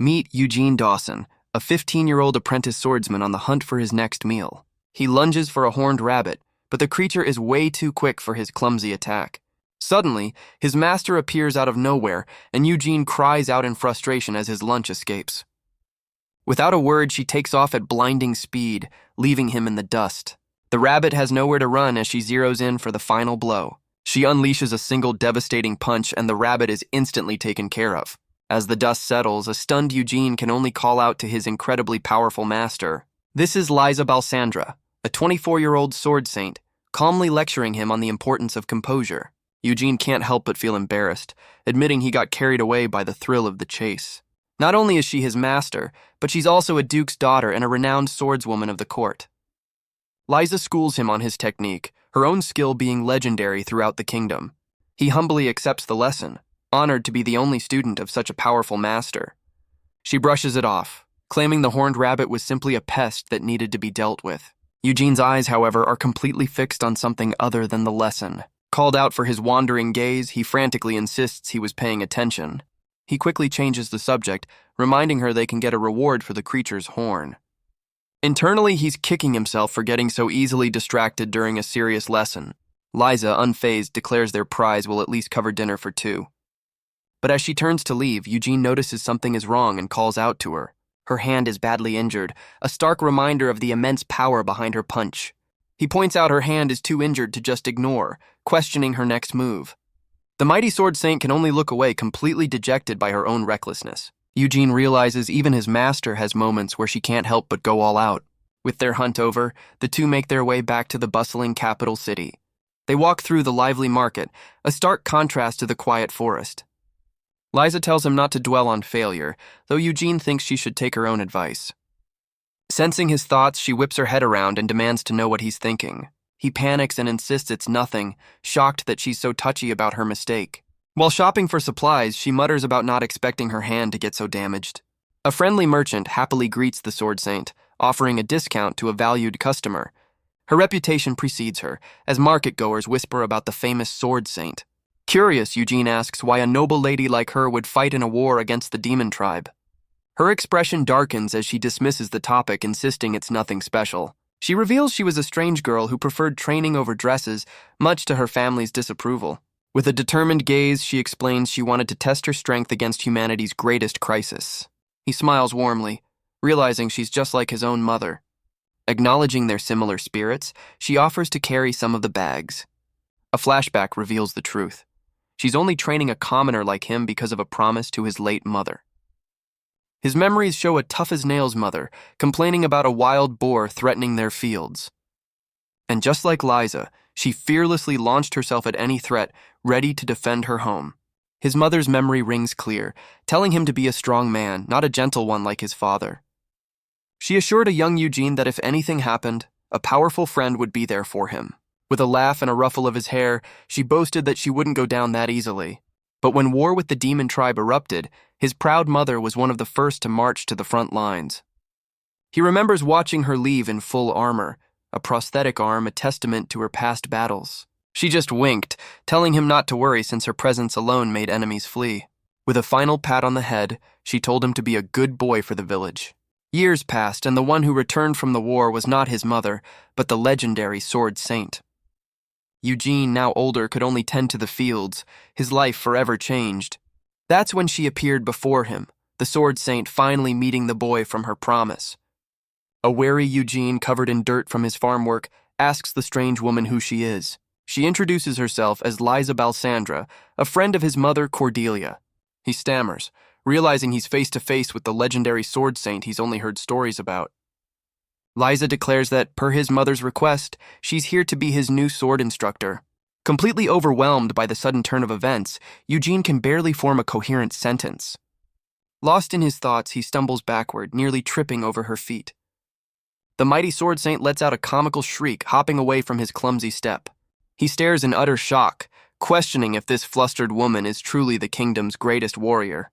Meet Eugene Dawson, a 15-year-old apprentice swordsman on the hunt for his next meal. He lunges for a horned rabbit, but the creature is way too quick for his clumsy attack. Suddenly, his master appears out of nowhere, and Eugene cries out in frustration as his lunch escapes. Without a word, she takes off at blinding speed, leaving him in the dust. The rabbit has nowhere to run as she zeroes in for the final blow. She unleashes a single devastating punch, and the rabbit is instantly taken care of. As the dust settles, a stunned Eugene can only call out to his incredibly powerful master. This is Liza Balsandra, a 24-year-old sword saint, calmly lecturing him on the importance of composure. Eugene can't help but feel embarrassed, admitting he got carried away by the thrill of the chase. Not only is she his master, but she's also a duke's daughter and a renowned swordswoman of the court. Liza schools him on his technique, her own skill being legendary throughout the kingdom. He humbly accepts the lesson, honored to be the only student of such a powerful master. She brushes it off, claiming the horned rabbit was simply a pest that needed to be dealt with. Eugene's eyes, however, are completely fixed on something other than the lesson. Called out for his wandering gaze, he frantically insists he was paying attention. He quickly changes the subject, reminding her they can get a reward for the creature's horn. Internally, he's kicking himself for getting so easily distracted during a serious lesson. Liza, unfazed, declares their prize will at least cover dinner for two. But as she turns to leave, Eugene notices something is wrong and calls out to her. Her hand is badly injured, a stark reminder of the immense power behind her punch. He points out her hand is too injured to just ignore, questioning her next move. The mighty sword saint can only look away, completely dejected by her own recklessness. Eugene realizes even his master has moments where she can't help but go all out. With their hunt over, the two make their way back to the bustling capital city. They walk through the lively market, a stark contrast to the quiet forest. Liza tells him not to dwell on failure, though Eugene thinks she should take her own advice. Sensing his thoughts, she whips her head around and demands to know what he's thinking. He panics and insists it's nothing, shocked that she's so touchy about her mistake. While shopping for supplies, she mutters about not expecting her hand to get so damaged. A friendly merchant happily greets the sword saint, offering a discount to a valued customer. Her reputation precedes her, as market-goers whisper about the famous sword saint. Curious, Eugene asks why a noble lady like her would fight in a war against the demon tribe. Her expression darkens as she dismisses the topic, insisting it's nothing special. She reveals she was a strange girl who preferred training over dresses, much to her family's disapproval. With a determined gaze, she explains she wanted to test her strength against humanity's greatest crisis. He smiles warmly, realizing she's just like his own mother. Acknowledging their similar spirits, she offers to carry some of the bags. A flashback reveals the truth. She's only training a commoner like him because of a promise to his late mother. His memories show a tough-as-nails mother, complaining about a wild boar threatening their fields. And just like Liza, she fearlessly launched herself at any threat, ready to defend her home. His mother's memory rings clear, telling him to be a strong man, not a gentle one like his father. She assured a young Eugene that if anything happened, a powerful friend would be there for him. With a laugh and a ruffle of his hair, she boasted that she wouldn't go down that easily. But when war with the demon tribe erupted, his proud mother was one of the first to march to the front lines. He remembers watching her leave in full armor, a prosthetic arm a testament to her past battles. She just winked, telling him not to worry since her presence alone made enemies flee. With a final pat on the head, she told him to be a good boy for the village. Years passed, and the one who returned from the war was not his mother, but the legendary sword saint. Eugene, now older, could only tend to the fields, his life forever changed. That's when she appeared before him, the sword saint finally meeting the boy from her promise. A wary Eugene, covered in dirt from his farm work, asks the strange woman who she is. She introduces herself as Liza Balsandra, a friend of his mother, Cordelia. He stammers, realizing he's face-to-face with the legendary sword saint he's only heard stories about. Liza declares that, per his mother's request, she's here to be his new sword instructor. Completely overwhelmed by the sudden turn of events, Eugene can barely form a coherent sentence. Lost in his thoughts, he stumbles backward, nearly tripping over her feet. The mighty sword saint lets out a comical shriek, hopping away from his clumsy step. He stares in utter shock, questioning if this flustered woman is truly the kingdom's greatest warrior.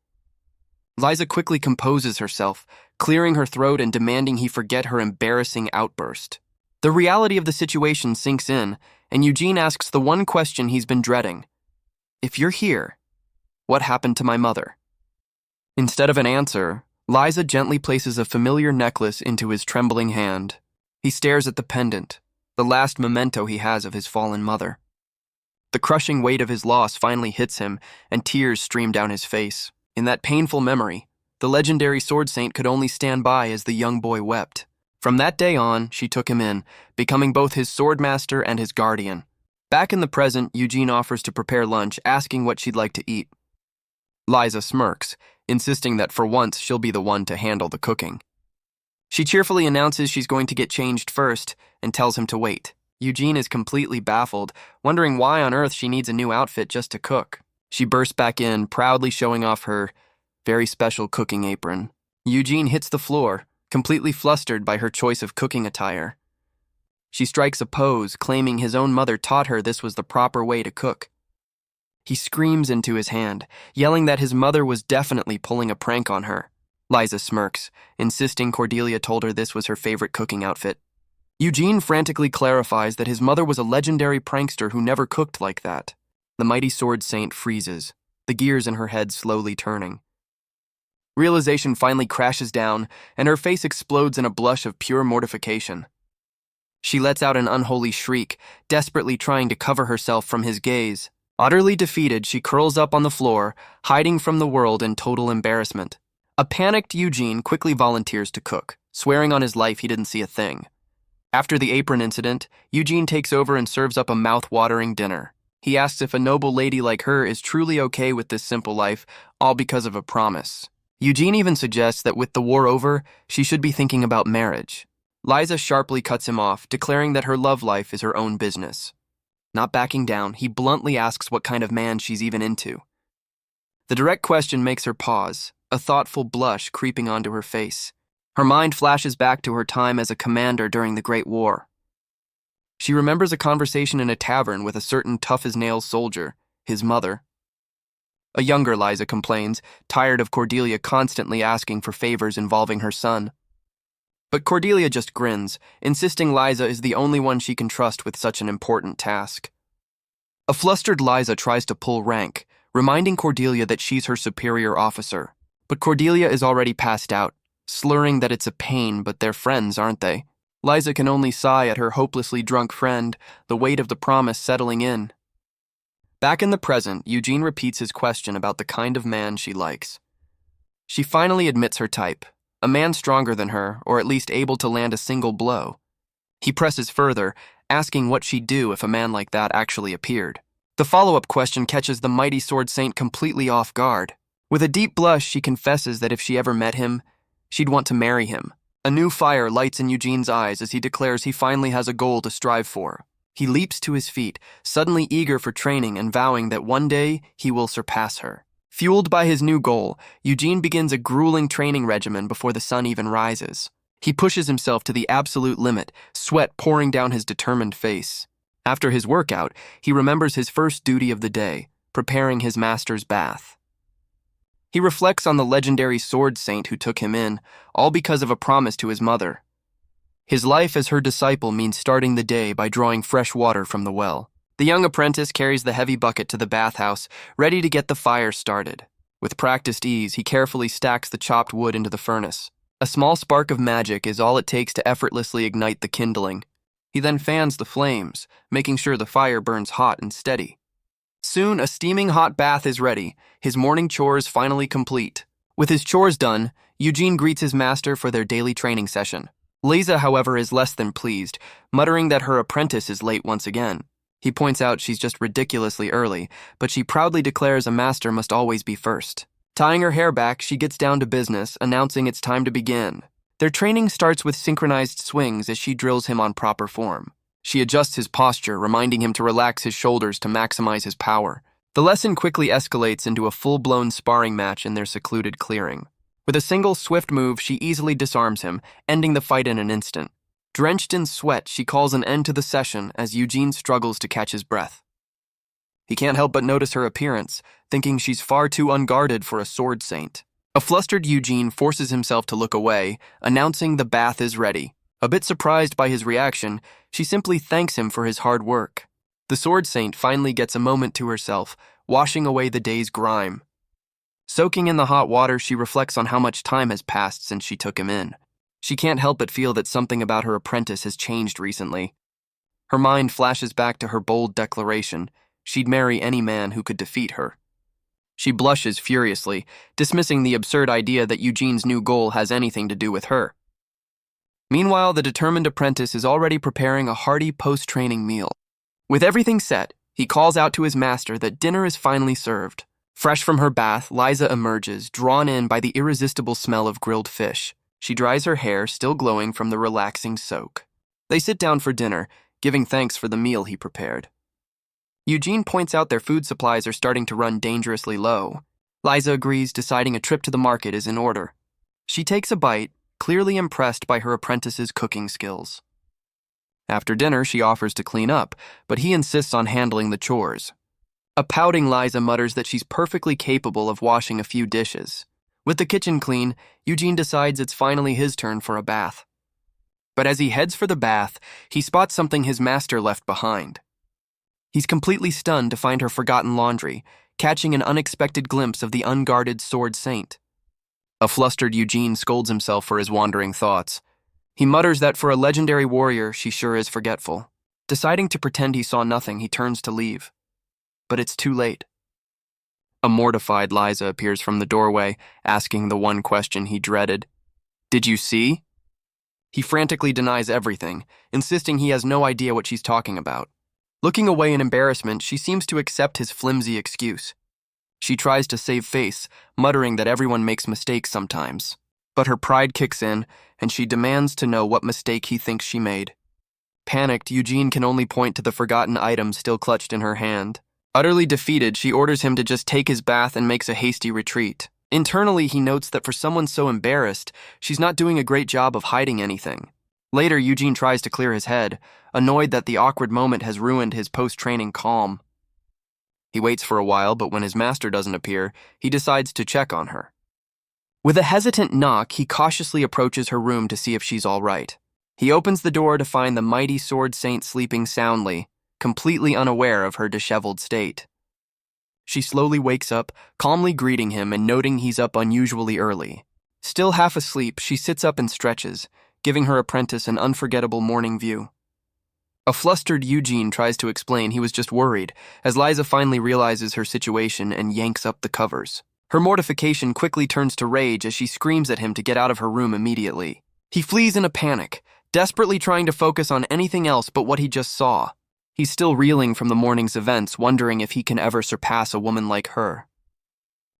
Liza quickly composes herself, clearing her throat and demanding he forget her embarrassing outburst. The reality of the situation sinks in, and Eugene asks the one question he's been dreading. If you're here, what happened to my mother? Instead of an answer, Liza gently places a familiar necklace into his trembling hand. He stares at the pendant, the last memento he has of his fallen mother. The crushing weight of his loss finally hits him, and tears stream down his face. In that painful memory, the legendary sword saint could only stand by as the young boy wept. From that day on, she took him in, becoming both his swordmaster and his guardian. Back in the present, Eugene offers to prepare lunch, asking what she'd like to eat. Liza smirks, insisting that for once she'll be the one to handle the cooking. She cheerfully announces she's going to get changed first and tells him to wait. Eugene is completely baffled, wondering why on earth she needs a new outfit just to cook. She bursts back in, proudly showing off her very special cooking apron. Eugene hits the floor, completely flustered by her choice of cooking attire. She strikes a pose, claiming his own mother taught her this was the proper way to cook. He screams into his hand, yelling that his mother was definitely pulling a prank on her. Liza smirks, insisting Cordelia told her this was her favorite cooking outfit. Eugene frantically clarifies that his mother was a legendary prankster who never cooked like that. The mighty sword saint freezes, the gears in her head slowly turning. Realization finally crashes down, and her face explodes in a blush of pure mortification. She lets out an unholy shriek, desperately trying to cover herself from his gaze. Utterly defeated, she curls up on the floor, hiding from the world in total embarrassment. A panicked Eugene quickly volunteers to cook, swearing on his life he didn't see a thing. After the apron incident, Eugene takes over and serves up a mouth-watering dinner. He asks if a noble lady like her is truly okay with this simple life, all because of a promise. Eugene even suggests that with the war over, she should be thinking about marriage. Liza sharply cuts him off, declaring that her love life is her own business. Not backing down, he bluntly asks what kind of man she's even into. The direct question makes her pause, a thoughtful blush creeping onto her face. Her mind flashes back to her time as a commander during the Great War. She remembers a conversation in a tavern with a certain tough-as-nails soldier, his mother. A younger Liza complains, tired of Cordelia constantly asking for favors involving her son. But Cordelia just grins, insisting Liza is the only one she can trust with such an important task. A flustered Liza tries to pull rank, reminding Cordelia that she's her superior officer. But Cordelia is already passed out, slurring that it's a pain, but they're friends, aren't they? Liza can only sigh at her hopelessly drunk friend, the weight of the promise settling in. Back in the present, Eugene repeats his question about the kind of man she likes. She finally admits her type, a man stronger than her, or at least able to land a single blow. He presses further, asking what she'd do if a man like that actually appeared. The follow-up question catches the mighty sword saint completely off guard. With a deep blush, she confesses that if she ever met him, she'd want to marry him. A new fire lights in Eugene's eyes as he declares he finally has a goal to strive for. He leaps to his feet, suddenly eager for training and vowing that one day he will surpass her. Fueled by his new goal, Eugene begins a grueling training regimen before the sun even rises. He pushes himself to the absolute limit, sweat pouring down his determined face. After his workout, he remembers his first duty of the day, preparing his master's bath. He reflects on the legendary sword saint who took him in, all because of a promise to his mother. His life as her disciple means starting the day by drawing fresh water from the well. The young apprentice carries the heavy bucket to the bathhouse, ready to get the fire started. With practiced ease, he carefully stacks the chopped wood into the furnace. A small spark of magic is all it takes to effortlessly ignite the kindling. He then fans the flames, making sure the fire burns hot and steady. Soon, a steaming hot bath is ready, his morning chores finally complete. With his chores done, Eugene greets his master for their daily training session. Liza, however, is less than pleased, muttering that her apprentice is late once again. He points out she's just ridiculously early, but she proudly declares a master must always be first. Tying her hair back, she gets down to business, announcing it's time to begin. Their training starts with synchronized swings as she drills him on proper form. She adjusts his posture, reminding him to relax his shoulders to maximize his power. The lesson quickly escalates into a full-blown sparring match in their secluded clearing. With a single swift move, she easily disarms him, ending the fight in an instant. Drenched in sweat, she calls an end to the session as Eugene struggles to catch his breath. He can't help but notice her appearance, thinking she's far too unguarded for a sword saint. A flustered Eugene forces himself to look away, announcing the bath is ready. A bit surprised by his reaction, she simply thanks him for his hard work. The sword saint finally gets a moment to herself, washing away the day's grime. Soaking in the hot water, she reflects on how much time has passed since she took him in. She can't help but feel that something about her apprentice has changed recently. Her mind flashes back to her bold declaration: she'd marry any man who could defeat her. She blushes furiously, dismissing the absurd idea that Eugene's new goal has anything to do with her. Meanwhile, the determined apprentice is already preparing a hearty post-training meal. With everything set, he calls out to his master that dinner is finally served. Fresh from her bath, Liza emerges, drawn in by the irresistible smell of grilled fish. She dries her hair, still glowing from the relaxing soak. They sit down for dinner, giving thanks for the meal he prepared. Eugene points out their food supplies are starting to run dangerously low. Liza agrees, deciding a trip to the market is in order. She takes a bite, clearly impressed by her apprentice's cooking skills. After dinner, she offers to clean up, but he insists on handling the chores. A pouting Liza mutters that she's perfectly capable of washing a few dishes. With the kitchen clean, Eugene decides it's finally his turn for a bath. But as he heads for the bath, he spots something his master left behind. He's completely stunned to find her forgotten laundry, catching an unexpected glimpse of the unguarded sword saint. A flustered Eugene scolds himself for his wandering thoughts. He mutters that for a legendary warrior, she sure is forgetful. Deciding to pretend he saw nothing, he turns to leave. But it's too late. A mortified Liza appears from the doorway, asking the one question he dreaded. "Did you see?" He frantically denies everything, insisting he has no idea what she's talking about. Looking away in embarrassment, she seems to accept his flimsy excuse. She tries to save face, muttering that everyone makes mistakes sometimes. But her pride kicks in, and she demands to know what mistake he thinks she made. Panicked, Eugene can only point to the forgotten item still clutched in her hand. Utterly defeated, she orders him to just take his bath and makes a hasty retreat. Internally, he notes that for someone so embarrassed, she's not doing a great job of hiding anything. Later, Eugene tries to clear his head, annoyed that the awkward moment has ruined his post-training calm. He waits for a while, but when his master doesn't appear, he decides to check on her. With a hesitant knock, he cautiously approaches her room to see if she's all right. He opens the door to find the mighty sword saint sleeping soundly, completely unaware of her disheveled state. She slowly wakes up, calmly greeting him and noting he's up unusually early. Still half asleep, she sits up and stretches, giving her apprentice an unforgettable morning view. A flustered Eugene tries to explain he was just worried, as Liza finally realizes her situation and yanks up the covers. Her mortification quickly turns to rage as she screams at him to get out of her room immediately. He flees in a panic, desperately trying to focus on anything else but what he just saw. He's still reeling from the morning's events, wondering if he can ever surpass a woman like her.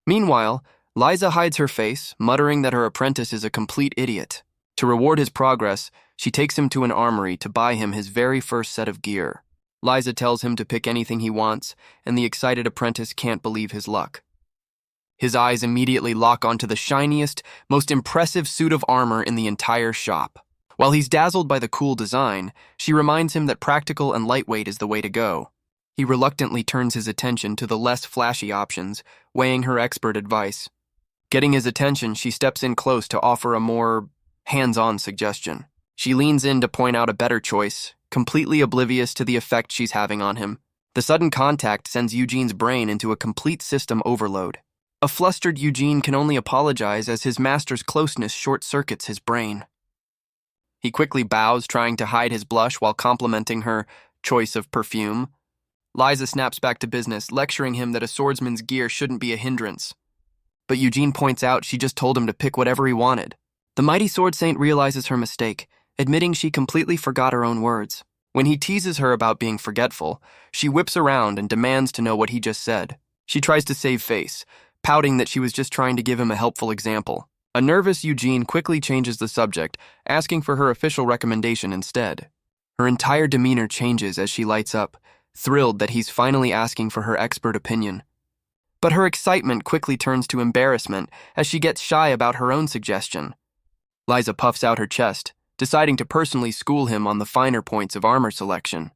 Meanwhile, Liza hides her face, muttering that her apprentice is a complete idiot. To reward his progress, she takes him to an armory to buy him his very first set of gear. Liza tells him to pick anything he wants, and the excited apprentice can't believe his luck. His eyes immediately lock onto the shiniest, most impressive suit of armor in the entire shop. While he's dazzled by the cool design, she reminds him that practical and lightweight is the way to go. He reluctantly turns his attention to the less flashy options, weighing her expert advice. Getting his attention, she steps in close to offer a more hands-on suggestion. She leans in to point out a better choice, completely oblivious to the effect she's having on him. The sudden contact sends Eugene's brain into a complete system overload. A flustered Eugene can only apologize as his master's closeness short-circuits his brain. He quickly bows, trying to hide his blush while complimenting her choice of perfume. Liza snaps back to business, lecturing him that a swordsman's gear shouldn't be a hindrance. But Eugene points out she just told him to pick whatever he wanted. The mighty sword saint realizes her mistake, admitting she completely forgot her own words. When he teases her about being forgetful, she whips around and demands to know what he just said. She tries to save face, pouting that she was just trying to give him a helpful example. A nervous Eugene quickly changes the subject, asking for her official recommendation instead. Her entire demeanor changes as she lights up, thrilled that he's finally asking for her expert opinion. But her excitement quickly turns to embarrassment as she gets shy about her own suggestion. Liza puffs out her chest, deciding to personally school him on the finer points of armor selection.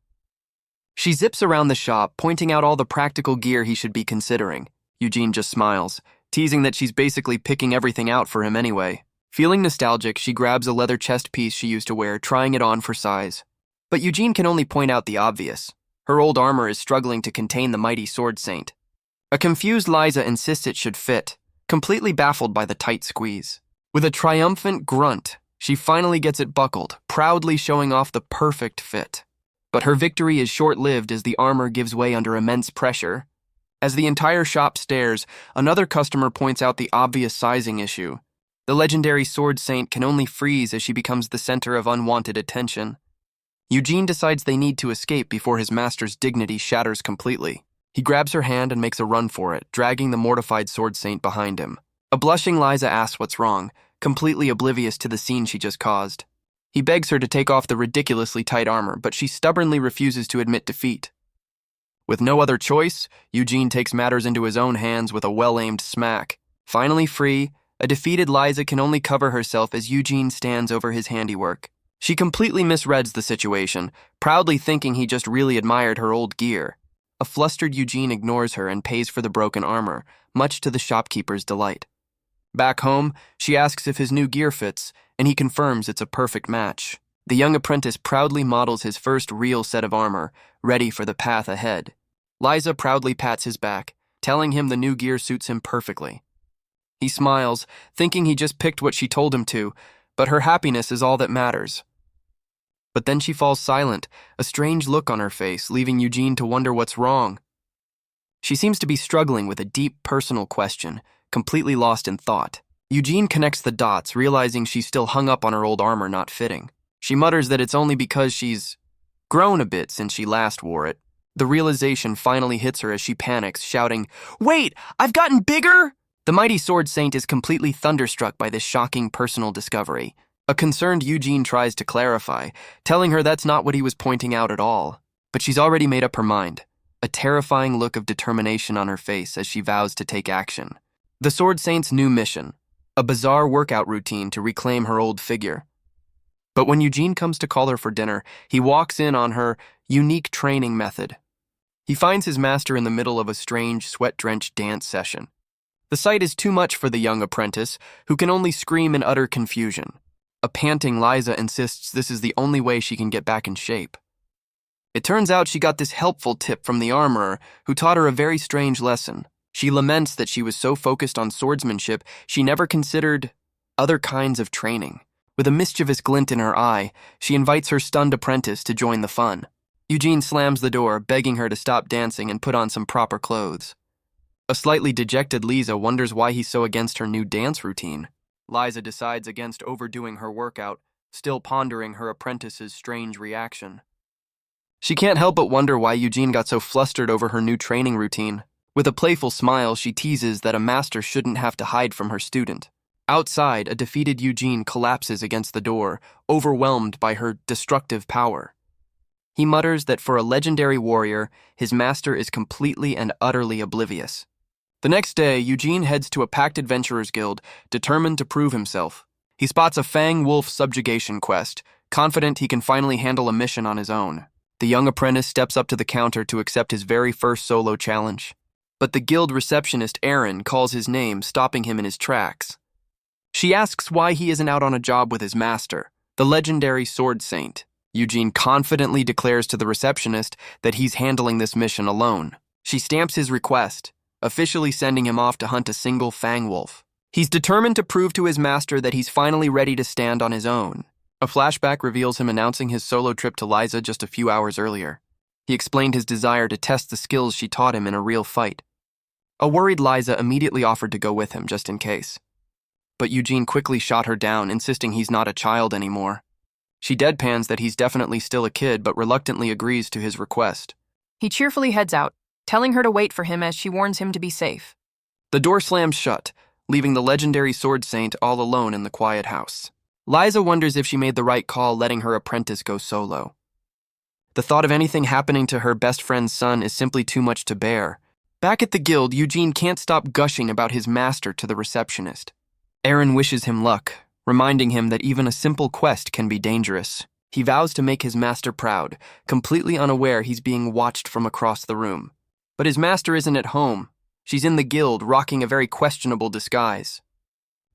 She zips around the shop, pointing out all the practical gear he should be considering. Eugene just smiles, teasing that she's basically picking everything out for him anyway. Feeling nostalgic, she grabs a leather chest piece she used to wear, trying it on for size. But Eugene can only point out the obvious. Her old armor is struggling to contain the mighty sword saint. A confused Liza insists it should fit, completely baffled by the tight squeeze. With a triumphant grunt, she finally gets it buckled, proudly showing off the perfect fit. But her victory is short-lived as the armor gives way under immense pressure. As the entire shop stares, another customer points out the obvious sizing issue. The legendary sword saint can only freeze as she becomes the center of unwanted attention. Eugene decides they need to escape before his master's dignity shatters completely. He grabs her hand and makes a run for it, dragging the mortified sword saint behind him. A blushing Liza asks what's wrong, completely oblivious to the scene she just caused. He begs her to take off the ridiculously tight armor, but she stubbornly refuses to admit defeat. With no other choice, Eugene takes matters into his own hands with a well-aimed smack. Finally free, a defeated Liza can only cover herself as Eugene stands over his handiwork. She completely misreads the situation, proudly thinking he just really admired her old gear. A flustered Eugene ignores her and pays for the broken armor, much to the shopkeeper's delight. Back home, she asks if his new gear fits, and he confirms it's a perfect match. The young apprentice proudly models his first real set of armor, ready for the path ahead. Liza proudly pats his back, telling him the new gear suits him perfectly. He smiles, thinking he just picked what she told him to, but her happiness is all that matters. But then she falls silent, a strange look on her face, leaving Eugene to wonder what's wrong. She seems to be struggling with a deep personal question, completely lost in thought. Eugene connects the dots, realizing she's still hung up on her old armor not fitting. She mutters that it's only because she's grown a bit since she last wore it. The realization finally hits her as she panics, shouting, "Wait, I've gotten bigger?" The mighty sword saint is completely thunderstruck by this shocking personal discovery. A concerned Eugene tries to clarify, telling her that's not what he was pointing out at all. But she's already made up her mind, a terrifying look of determination on her face as she vows to take action. The sword saint's new mission, a bizarre workout routine to reclaim her old figure. But when Eugene comes to call her for dinner, he walks in on her unique training method. He finds his master in the middle of a strange, sweat-drenched dance session. The sight is too much for the young apprentice, who can only scream in utter confusion. A panting Liza insists this is the only way she can get back in shape. It turns out she got this helpful tip from the armorer, who taught her a very strange lesson. She laments that she was so focused on swordsmanship, she never considered other kinds of training. With a mischievous glint in her eye, she invites her stunned apprentice to join the fun. Eugene slams the door, begging her to stop dancing and put on some proper clothes. A slightly dejected Liza wonders why he's so against her new dance routine. Liza decides against overdoing her workout, still pondering her apprentice's strange reaction. She can't help but wonder why Eugene got so flustered over her new training routine. With a playful smile, she teases that a master shouldn't have to hide from her student. Outside, a defeated Eugene collapses against the door, overwhelmed by her destructive power. He mutters that for a legendary warrior, his master is completely and utterly oblivious. The next day, Eugene heads to a packed adventurers guild, determined to prove himself. He spots a Fang Wolf subjugation quest, confident he can finally handle a mission on his own. The young apprentice steps up to the counter to accept his very first solo challenge. But the guild receptionist, Aaron, calls his name, stopping him in his tracks. She asks why he isn't out on a job with his master, the legendary sword saint. Eugene confidently declares to the receptionist that he's handling this mission alone. She stamps his request, officially sending him off to hunt a single Fang Wolf. He's determined to prove to his master that he's finally ready to stand on his own. A flashback reveals him announcing his solo trip to Liza just a few hours earlier. He explained his desire to test the skills she taught him in a real fight. A worried Liza immediately offered to go with him just in case. But Eugene quickly shot her down, insisting he's not a child anymore. She deadpans that he's definitely still a kid, but reluctantly agrees to his request. He cheerfully heads out, telling her to wait for him as she warns him to be safe. The door slams shut, leaving the legendary sword saint all alone in the quiet house. Liza wonders if she made the right call letting her apprentice go solo. The thought of anything happening to her best friend's son is simply too much to bear. Back at the guild, Eugene can't stop gushing about his master to the receptionist. Aaron wishes him luck, reminding him that even a simple quest can be dangerous. He vows to make his master proud, completely unaware he's being watched from across the room. But his master isn't at home. She's in the guild, rocking a very questionable disguise.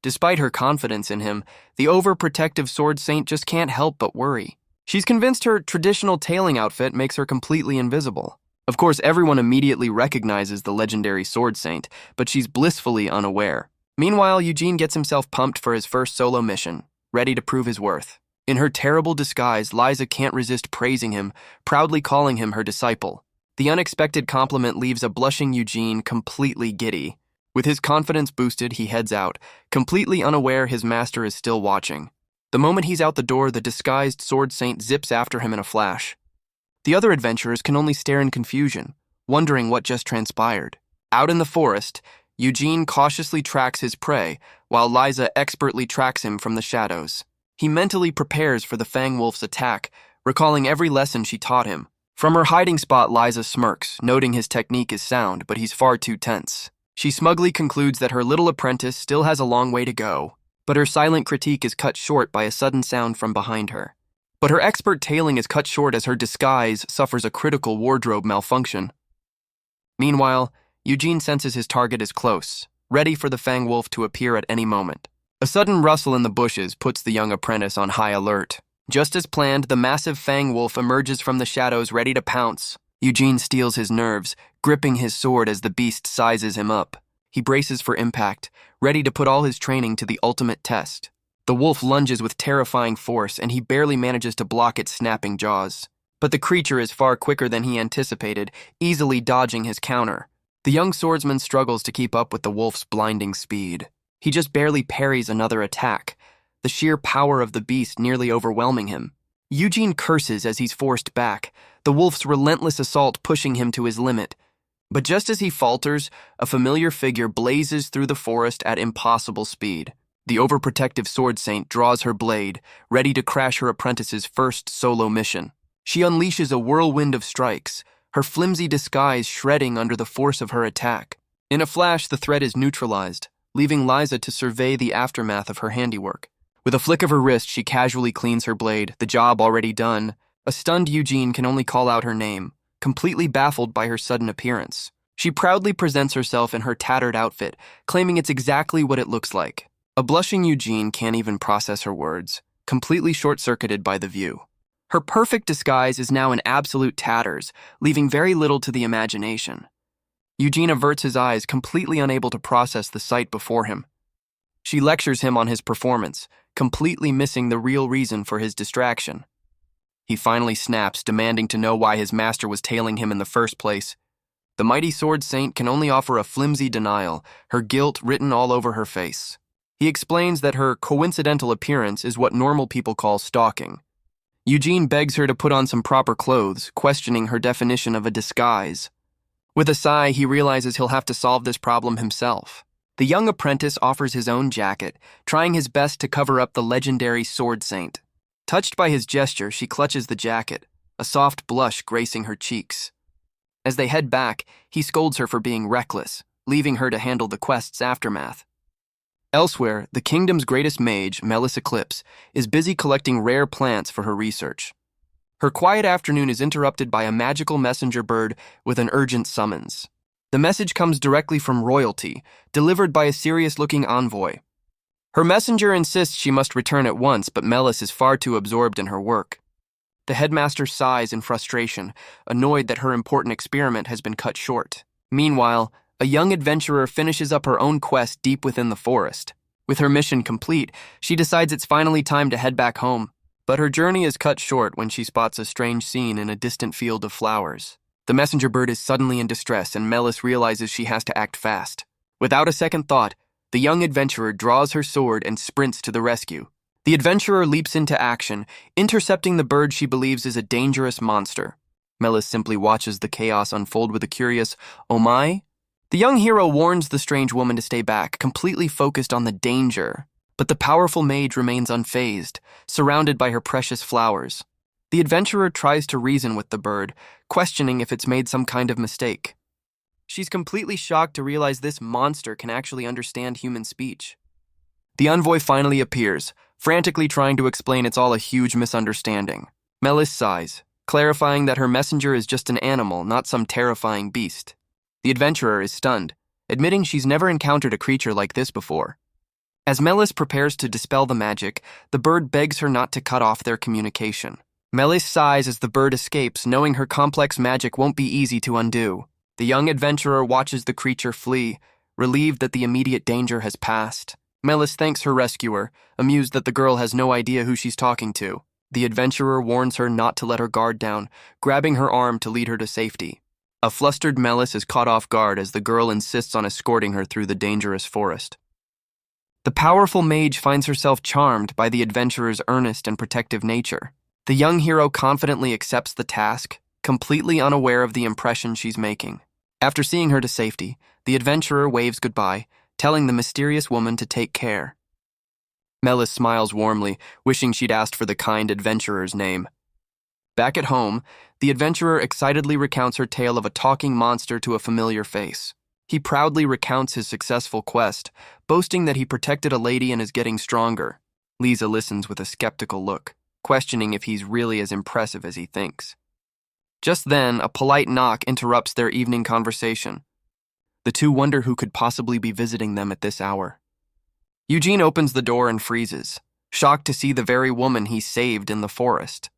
Despite her confidence in him, the overprotective sword saint just can't help but worry. She's convinced her traditional tailing outfit makes her completely invisible. Of course, everyone immediately recognizes the legendary sword saint, but she's blissfully unaware. Meanwhile, Eugene gets himself pumped for his first solo mission, ready to prove his worth. In her terrible disguise, Liza can't resist praising him, proudly calling him her disciple. The unexpected compliment leaves a blushing Eugene completely giddy. With his confidence boosted, he heads out, completely unaware his master is still watching. The moment he's out the door, the disguised sword saint zips after him in a flash. The other adventurers can only stare in confusion, wondering what just transpired. Out in the forest, Eugene cautiously tracks his prey, while Liza expertly tracks him from the shadows. He mentally prepares for the Fang Wolf's attack, recalling every lesson she taught him. From her hiding spot, Liza smirks, noting his technique is sound, but he's far too tense. She smugly concludes that her little apprentice still has a long way to go, but her silent critique is cut short by a sudden sound from behind her. But her expert tailing is cut short as her disguise suffers a critical wardrobe malfunction. Meanwhile, Eugene senses his target is close, ready for the Fang Wolf to appear at any moment. A sudden rustle in the bushes puts the young apprentice on high alert. Just as planned, the massive Fang Wolf emerges from the shadows ready to pounce. Eugene steels his nerves, gripping his sword as the beast sizes him up. He braces for impact, ready to put all his training to the ultimate test. The wolf lunges with terrifying force, and he barely manages to block its snapping jaws. But the creature is far quicker than he anticipated, easily dodging his counter. The young swordsman struggles to keep up with the wolf's blinding speed. He just barely parries another attack, the sheer power of the beast nearly overwhelming him. Eugene curses as he's forced back, the wolf's relentless assault pushing him to his limit. But just as he falters, a familiar figure blazes through the forest at impossible speed. The overprotective sword saint draws her blade, ready to crash her apprentice's first solo mission. She unleashes a whirlwind of strikes, her flimsy disguise shredding under the force of her attack. In a flash, the threat is neutralized, leaving Liza to survey the aftermath of her handiwork. With a flick of her wrist, she casually cleans her blade, the job already done. A stunned Eugene can only call out her name, completely baffled by her sudden appearance. She proudly presents herself in her tattered outfit, claiming it's exactly what it looks like. A blushing Eugene can't even process her words, completely short-circuited by the view. Her perfect disguise is now in absolute tatters, leaving very little to the imagination. Eugene averts his eyes, completely unable to process the sight before him. She lectures him on his performance, completely missing the real reason for his distraction. He finally snaps, demanding to know why his master was tailing him in the first place. The mighty sword saint can only offer a flimsy denial, her guilt written all over her face. He explains that her coincidental appearance is what normal people call stalking. Eugene begs her to put on some proper clothes, questioning her definition of a disguise. With a sigh, he realizes he'll have to solve this problem himself. The young apprentice offers his own jacket, trying his best to cover up the legendary sword saint. Touched by his gesture, she clutches the jacket, a soft blush gracing her cheeks. As they head back, he scolds her for being reckless, leaving her to handle the quest's aftermath. Elsewhere, the kingdom's greatest mage, Melis Eclipse, is busy collecting rare plants for her research. Her quiet afternoon is interrupted by a magical messenger bird with an urgent summons. The message comes directly from royalty, delivered by a serious-looking envoy. Her messenger insists she must return at once, but Melis is far too absorbed in her work. The headmaster sighs in frustration, annoyed that her important experiment has been cut short. Meanwhile, a young adventurer finishes up her own quest deep within the forest. With her mission complete, she decides it's finally time to head back home. But her journey is cut short when she spots a strange scene in a distant field of flowers. The messenger bird is suddenly in distress, and Melis realizes she has to act fast. Without a second thought, the young adventurer draws her sword and sprints to the rescue. The adventurer leaps into action, intercepting the bird she believes is a dangerous monster. Melis simply watches the chaos unfold with a curious, "Oh my?" The young hero warns the strange woman to stay back, completely focused on the danger. But the powerful mage remains unfazed, surrounded by her precious flowers. The adventurer tries to reason with the bird, questioning if it's made some kind of mistake. She's completely shocked to realize this monster can actually understand human speech. The envoy finally appears, frantically trying to explain it's all a huge misunderstanding. Melis sighs, clarifying that her messenger is just an animal, not some terrifying beast. The adventurer is stunned, admitting she's never encountered a creature like this before. As Melis prepares to dispel the magic, the bird begs her not to cut off their communication. Melis sighs as the bird escapes, knowing her complex magic won't be easy to undo. The young adventurer watches the creature flee, relieved that the immediate danger has passed. Melis thanks her rescuer, amused that the girl has no idea who she's talking to. The adventurer warns her not to let her guard down, grabbing her arm to lead her to safety. A flustered Melis is caught off guard as the girl insists on escorting her through the dangerous forest. The powerful mage finds herself charmed by the adventurer's earnest and protective nature. The young hero confidently accepts the task, completely unaware of the impression she's making. After seeing her to safety, the adventurer waves goodbye, telling the mysterious woman to take care. Melis smiles warmly, wishing she'd asked for the kind adventurer's name. Back at home, the adventurer excitedly recounts her tale of a talking monster to a familiar face. He proudly recounts his successful quest, boasting that he protected a lady and is getting stronger. Lisa listens with a skeptical look, questioning if he's really as impressive as he thinks. Just then, a polite knock interrupts their evening conversation. The two wonder who could possibly be visiting them at this hour. Eugene opens the door and freezes, shocked to see the very woman he saved in the forest.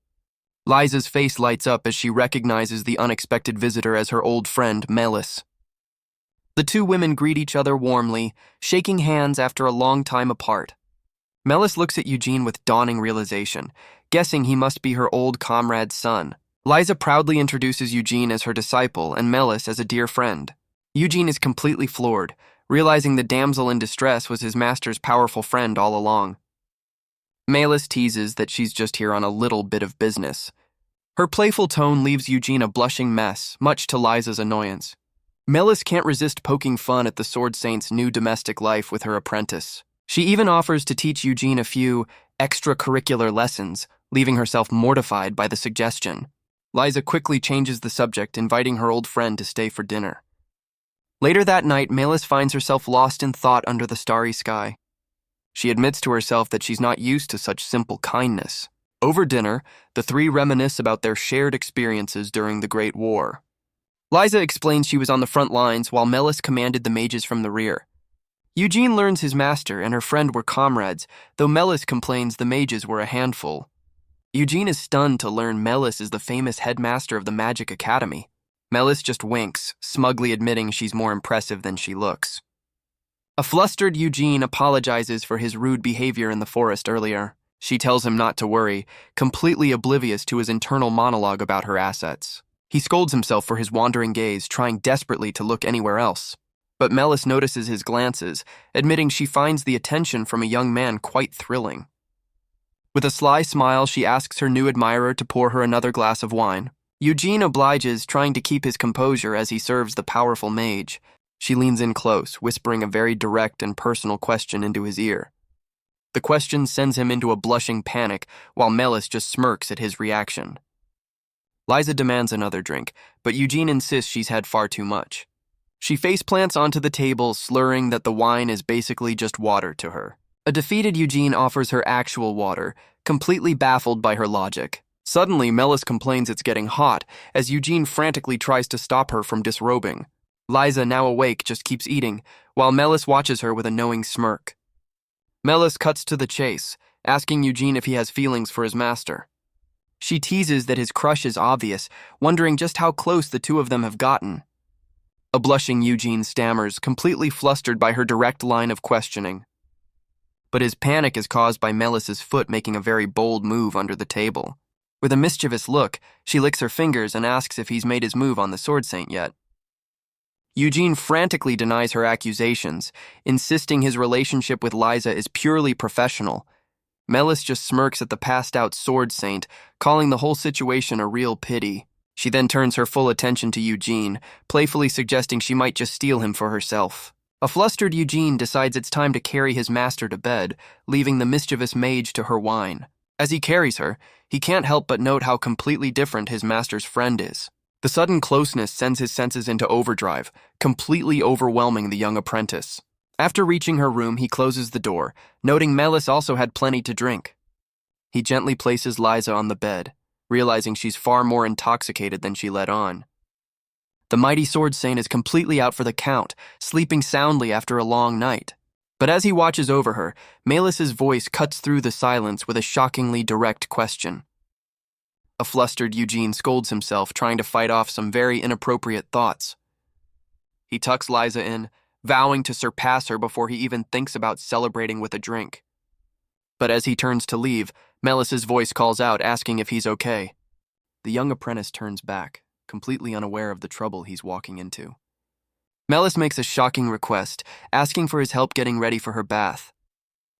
Liza's face lights up as she recognizes the unexpected visitor as her old friend, Melis. The two women greet each other warmly, shaking hands after a long time apart. Melis looks at Eugene with dawning realization, guessing he must be her old comrade's son. Liza proudly introduces Eugene as her disciple and Melis as a dear friend. Eugene is completely floored, realizing the damsel in distress was his master's powerful friend all along. Melis teases that she's just here on a little bit of business. Her playful tone leaves Eugene a blushing mess, much to Liza's annoyance. Melis can't resist poking fun at the Sword Saint's new domestic life with her apprentice. She even offers to teach Eugene a few extracurricular lessons, leaving herself mortified by the suggestion. Liza quickly changes the subject, inviting her old friend to stay for dinner. Later that night, Melis finds herself lost in thought under the starry sky. She admits to herself that she's not used to such simple kindness. Over dinner, the three reminisce about their shared experiences during the Great War. Liza explains she was on the front lines while Melis commanded the mages from the rear. Eugene learns his master and her friend were comrades, though Melis complains the mages were a handful. Eugene is stunned to learn Melis is the famous headmaster of the Magic Academy. Melis just winks, smugly admitting she's more impressive than she looks. A flustered Eugene apologizes for his rude behavior in the forest earlier. She tells him not to worry, completely oblivious to his internal monologue about her assets. He scolds himself for his wandering gaze, trying desperately to look anywhere else. But Melis notices his glances, admitting she finds the attention from a young man quite thrilling. With a sly smile, she asks her new admirer to pour her another glass of wine. Eugene obliges, trying to keep his composure as he serves the powerful mage. She leans in close, whispering a very direct and personal question into his ear. The question sends him into a blushing panic, while Melis just smirks at his reaction. Liza demands another drink, but Eugene insists she's had far too much. She faceplants onto the table, slurring that the wine is basically just water to her. A defeated Eugene offers her actual water, completely baffled by her logic. Suddenly, Melis complains it's getting hot, as Eugene frantically tries to stop her from disrobing. Liza, now awake, just keeps eating, while Melis watches her with a knowing smirk. Melis cuts to the chase, asking Eugene if he has feelings for his master. She teases that his crush is obvious, wondering just how close the two of them have gotten. A blushing Eugene stammers, completely flustered by her direct line of questioning. But his panic is caused by Melis's foot making a very bold move under the table. With a mischievous look, she licks her fingers and asks if he's made his move on the Sword Saint yet. Eugene frantically denies her accusations, insisting his relationship with Liza is purely professional. Melis just smirks at the passed-out Sword Saint, calling the whole situation a real pity. She then turns her full attention to Eugene, playfully suggesting she might just steal him for herself. A flustered Eugene decides it's time to carry his master to bed, leaving the mischievous mage to her wine. As he carries her, he can't help but note how completely different his master's friend is. The sudden closeness sends his senses into overdrive, completely overwhelming the young apprentice. After reaching her room, he closes the door, noting Melis also had plenty to drink. He gently places Liza on the bed, realizing she's far more intoxicated than she let on. The mighty Sword Saint is completely out for the count, sleeping soundly after a long night. But as he watches over her, Melis's voice cuts through the silence with a shockingly direct question. A flustered Eugene scolds himself, trying to fight off some very inappropriate thoughts. He tucks Liza in, vowing to surpass her before he even thinks about celebrating with a drink. But as he turns to leave, Melis's voice calls out, asking if he's okay. The young apprentice turns back, completely unaware of the trouble he's walking into. Melis makes a shocking request, asking for his help getting ready for her bath.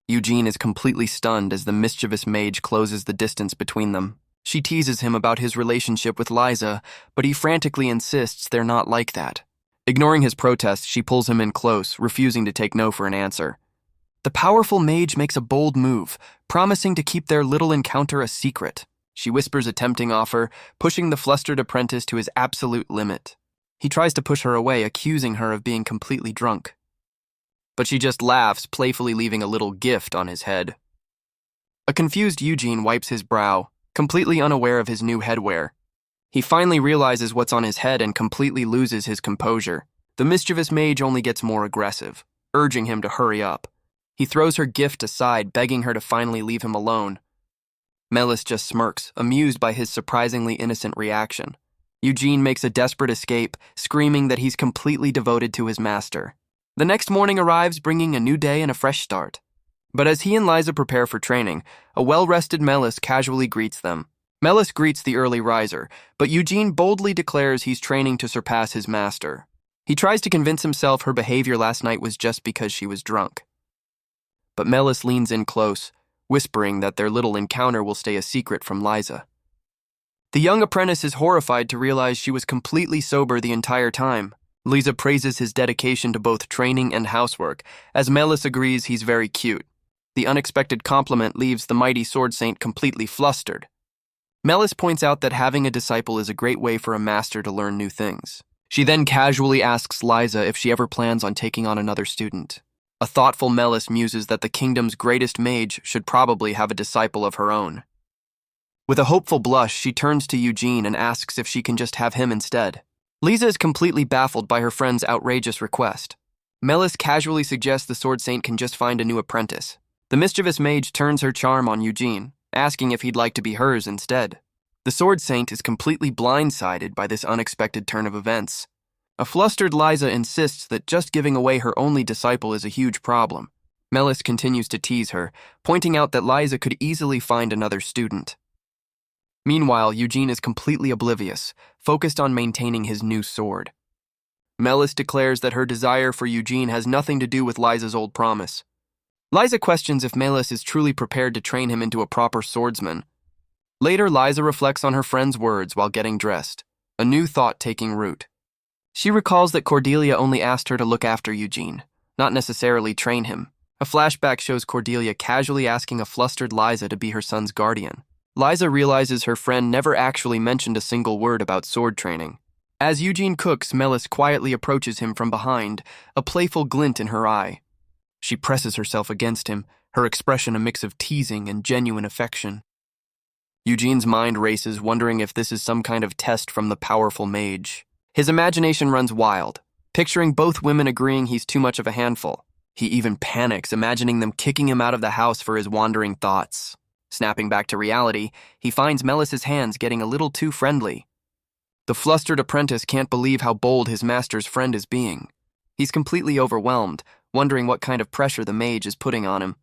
Eugene is completely stunned as the mischievous mage closes the distance between them. She teases him about his relationship with Liza, but he frantically insists they're not like that. Ignoring his protest, she pulls him in close, refusing to take no for an answer. The powerful mage makes a bold move, promising to keep their little encounter a secret. She whispers a tempting offer, pushing the flustered apprentice to his absolute limit. He tries to push her away, accusing her of being completely drunk. But she just laughs, playfully leaving a little gift on his head. A confused Eugene wipes his brow, completely unaware of his new headwear. He finally realizes what's on his head and completely loses his composure. The mischievous mage only gets more aggressive, urging him to hurry up. He throws her gift aside, begging her to finally leave him alone. Melis just smirks, amused by his surprisingly innocent reaction. Eugene makes a desperate escape, screaming that he's completely devoted to his master. The next morning arrives, bringing a new day and a fresh start. But as he and Liza prepare for training, a well-rested Melis casually greets them. Melis greets the early riser, but Eugene boldly declares he's training to surpass his master. He tries to convince himself her behavior last night was just because she was drunk. But Melis leans in close, whispering that their little encounter will stay a secret from Liza. The young apprentice is horrified to realize she was completely sober the entire time. Liza praises his dedication to both training and housework, as Melis agrees he's very cute. The unexpected compliment leaves the mighty sword saint completely flustered. Melis points out that having a disciple is a great way for a master to learn new things. She then casually asks Liza if she ever plans on taking on another student. A thoughtful Melis muses that the kingdom's greatest mage should probably have a disciple of her own. With a hopeful blush, she turns to Eugene and asks if she can just have him instead. Liza is completely baffled by her friend's outrageous request. Melis casually suggests the sword saint can just find a new apprentice. The mischievous mage turns her charm on Eugene, asking if he'd like to be hers instead. The sword saint is completely blindsided by this unexpected turn of events. A flustered Liza insists that just giving away her only disciple is a huge problem. Melis continues to tease her, pointing out that Liza could easily find another student. Meanwhile, Eugene is completely oblivious, focused on maintaining his new sword. Melis declares that her desire for Eugene has nothing to do with Liza's old promise. Liza questions if Melis is truly prepared to train him into a proper swordsman. Later, Liza reflects on her friend's words while getting dressed, a new thought taking root. She recalls that Cordelia only asked her to look after Eugene, not necessarily train him. A flashback shows Cordelia casually asking a flustered Liza to be her son's guardian. Liza realizes her friend never actually mentioned a single word about sword training. As Eugene cooks, Melis quietly approaches him from behind, a playful glint in her eye. She presses herself against him, her expression a mix of teasing and genuine affection. Eugene's mind races, wondering if this is some kind of test from the powerful mage. His imagination runs wild, picturing both women agreeing he's too much of a handful. He even panics, imagining them kicking him out of the house for his wandering thoughts. Snapping back to reality, he finds Melis's hands getting a little too friendly. The flustered apprentice can't believe how bold his master's friend is being. He's completely overwhelmed, wondering what kind of pressure the mage is putting on him.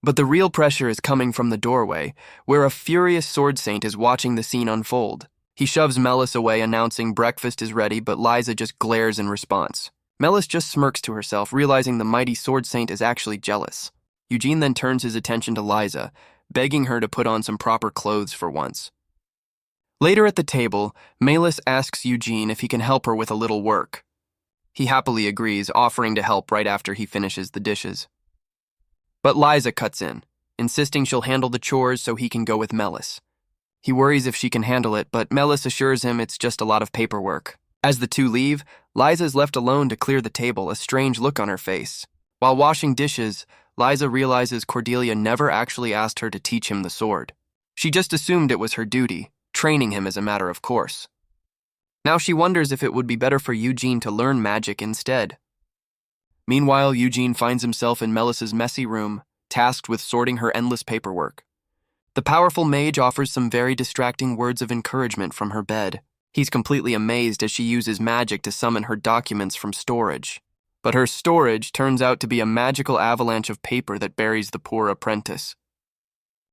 But the real pressure is coming from the doorway, where a furious sword saint is watching the scene unfold. He shoves Melis away, announcing breakfast is ready, but Liza just glares in response. Melis just smirks to herself, realizing the mighty sword saint is actually jealous. Eugene then turns his attention to Liza, begging her to put on some proper clothes for once. Later at the table, Melis asks Eugene if he can help her with a little work. He happily agrees, offering to help right after he finishes the dishes. But Liza cuts in, insisting she'll handle the chores so he can go with Melis. He worries if she can handle it, but Melis assures him it's just a lot of paperwork. As the two leave, Liza is left alone to clear the table, a strange look on her face. While washing dishes, Liza realizes Cordelia never actually asked her to teach him the sword. She just assumed it was her duty, training him as a matter of course. Now she wonders if it would be better for Eugene to learn magic instead. Meanwhile, Eugene finds himself in Melis's messy room, tasked with sorting her endless paperwork. The powerful mage offers some very distracting words of encouragement from her bed. He's completely amazed as she uses magic to summon her documents from storage. But her storage turns out to be a magical avalanche of paper that buries the poor apprentice.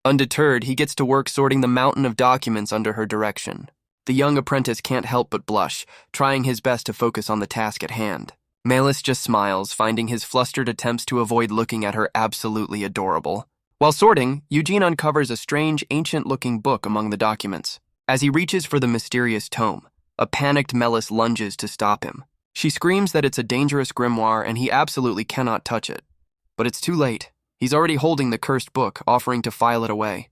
Undeterred, he gets to work sorting the mountain of documents under her direction. The young apprentice can't help but blush, trying his best to focus on the task at hand. Malus just smiles, finding his flustered attempts to avoid looking at her absolutely adorable. While sorting, Eugene uncovers a strange, ancient-looking book among the documents. As he reaches for the mysterious tome, a panicked Malus lunges to stop him. She screams that it's a dangerous grimoire and he absolutely cannot touch it. But it's too late. He's already holding the cursed book, offering to file it away.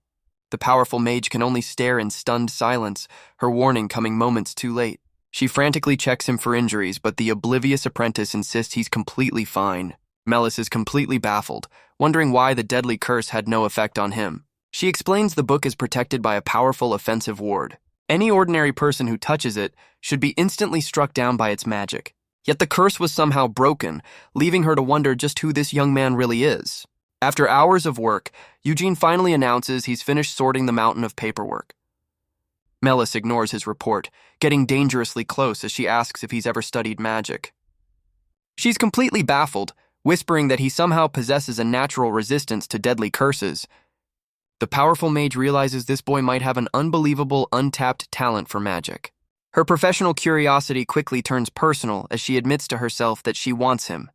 The powerful mage can only stare in stunned silence, her warning coming moments too late. She frantically checks him for injuries, but the oblivious apprentice insists he's completely fine. Malus is completely baffled, wondering why the deadly curse had no effect on him. She explains the book is protected by a powerful offensive ward. Any ordinary person who touches it should be instantly struck down by its magic. Yet the curse was somehow broken, leaving her to wonder just who this young man really is. After hours of work, Eugene finally announces he's finished sorting the mountain of paperwork. Malus ignores his report, getting dangerously close as she asks if he's ever studied magic. She's completely baffled, whispering that he somehow possesses a natural resistance to deadly curses. The powerful mage realizes this boy might have an unbelievable, untapped talent for magic. Her professional curiosity quickly turns personal as she admits to herself that she wants him.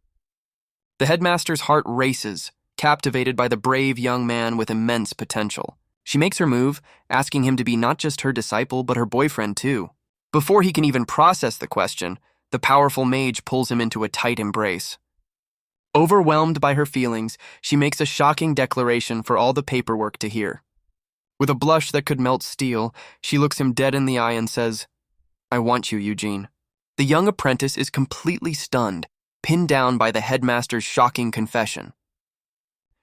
The headmaster's heart races, captivated by the brave young man with immense potential. She makes her move, asking him to be not just her disciple, but her boyfriend too. Before he can even process the question, the powerful mage pulls him into a tight embrace. Overwhelmed by her feelings, she makes a shocking declaration for all the paperwork to hear. With a blush that could melt steel, she looks him dead in the eye and says, "I want you, Eugene." The young apprentice is completely stunned, pinned down by the headmaster's shocking confession.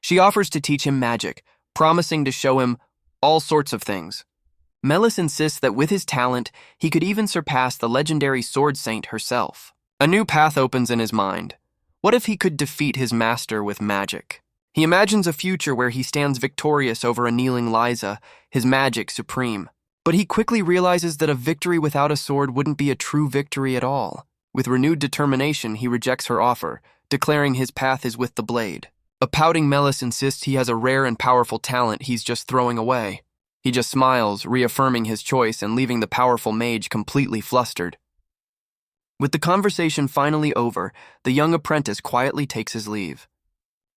She offers to teach him magic, promising to show him all sorts of things. Malus insists that with his talent, he could even surpass the legendary sword saint herself. A new path opens in his mind. What if he could defeat his master with magic? He imagines a future where he stands victorious over a kneeling Liza, his magic supreme. But he quickly realizes that a victory without a sword wouldn't be a true victory at all. With renewed determination, he rejects her offer, declaring his path is with the blade. A pouting Malus insists he has a rare and powerful talent he's just throwing away. He just smiles, reaffirming his choice and leaving the powerful mage completely flustered. With the conversation finally over, the young apprentice quietly takes his leave.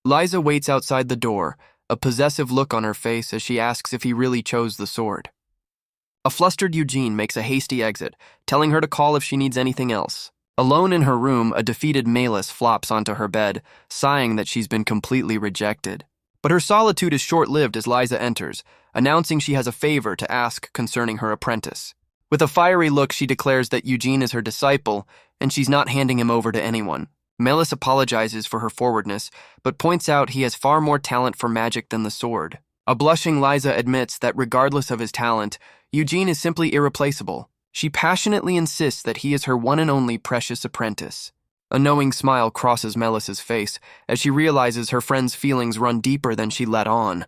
Liza waits outside the door, a possessive look on her face as she asks if he really chose the sword. A flustered Eugene makes a hasty exit, telling her to call if she needs anything else. Alone in her room, a defeated Malus flops onto her bed, sighing that she's been completely rejected. But her solitude is short-lived as Liza enters, announcing she has a favor to ask concerning her apprentice. With a fiery look, she declares that Eugene is her disciple, and she's not handing him over to anyone. Malus apologizes for her forwardness, but points out he has far more talent for magic than the sword. A blushing Liza admits that regardless of his talent, Eugene is simply irreplaceable. She passionately insists that he is her one and only precious apprentice. A knowing smile crosses Melis's face as she realizes her friend's feelings run deeper than she let on.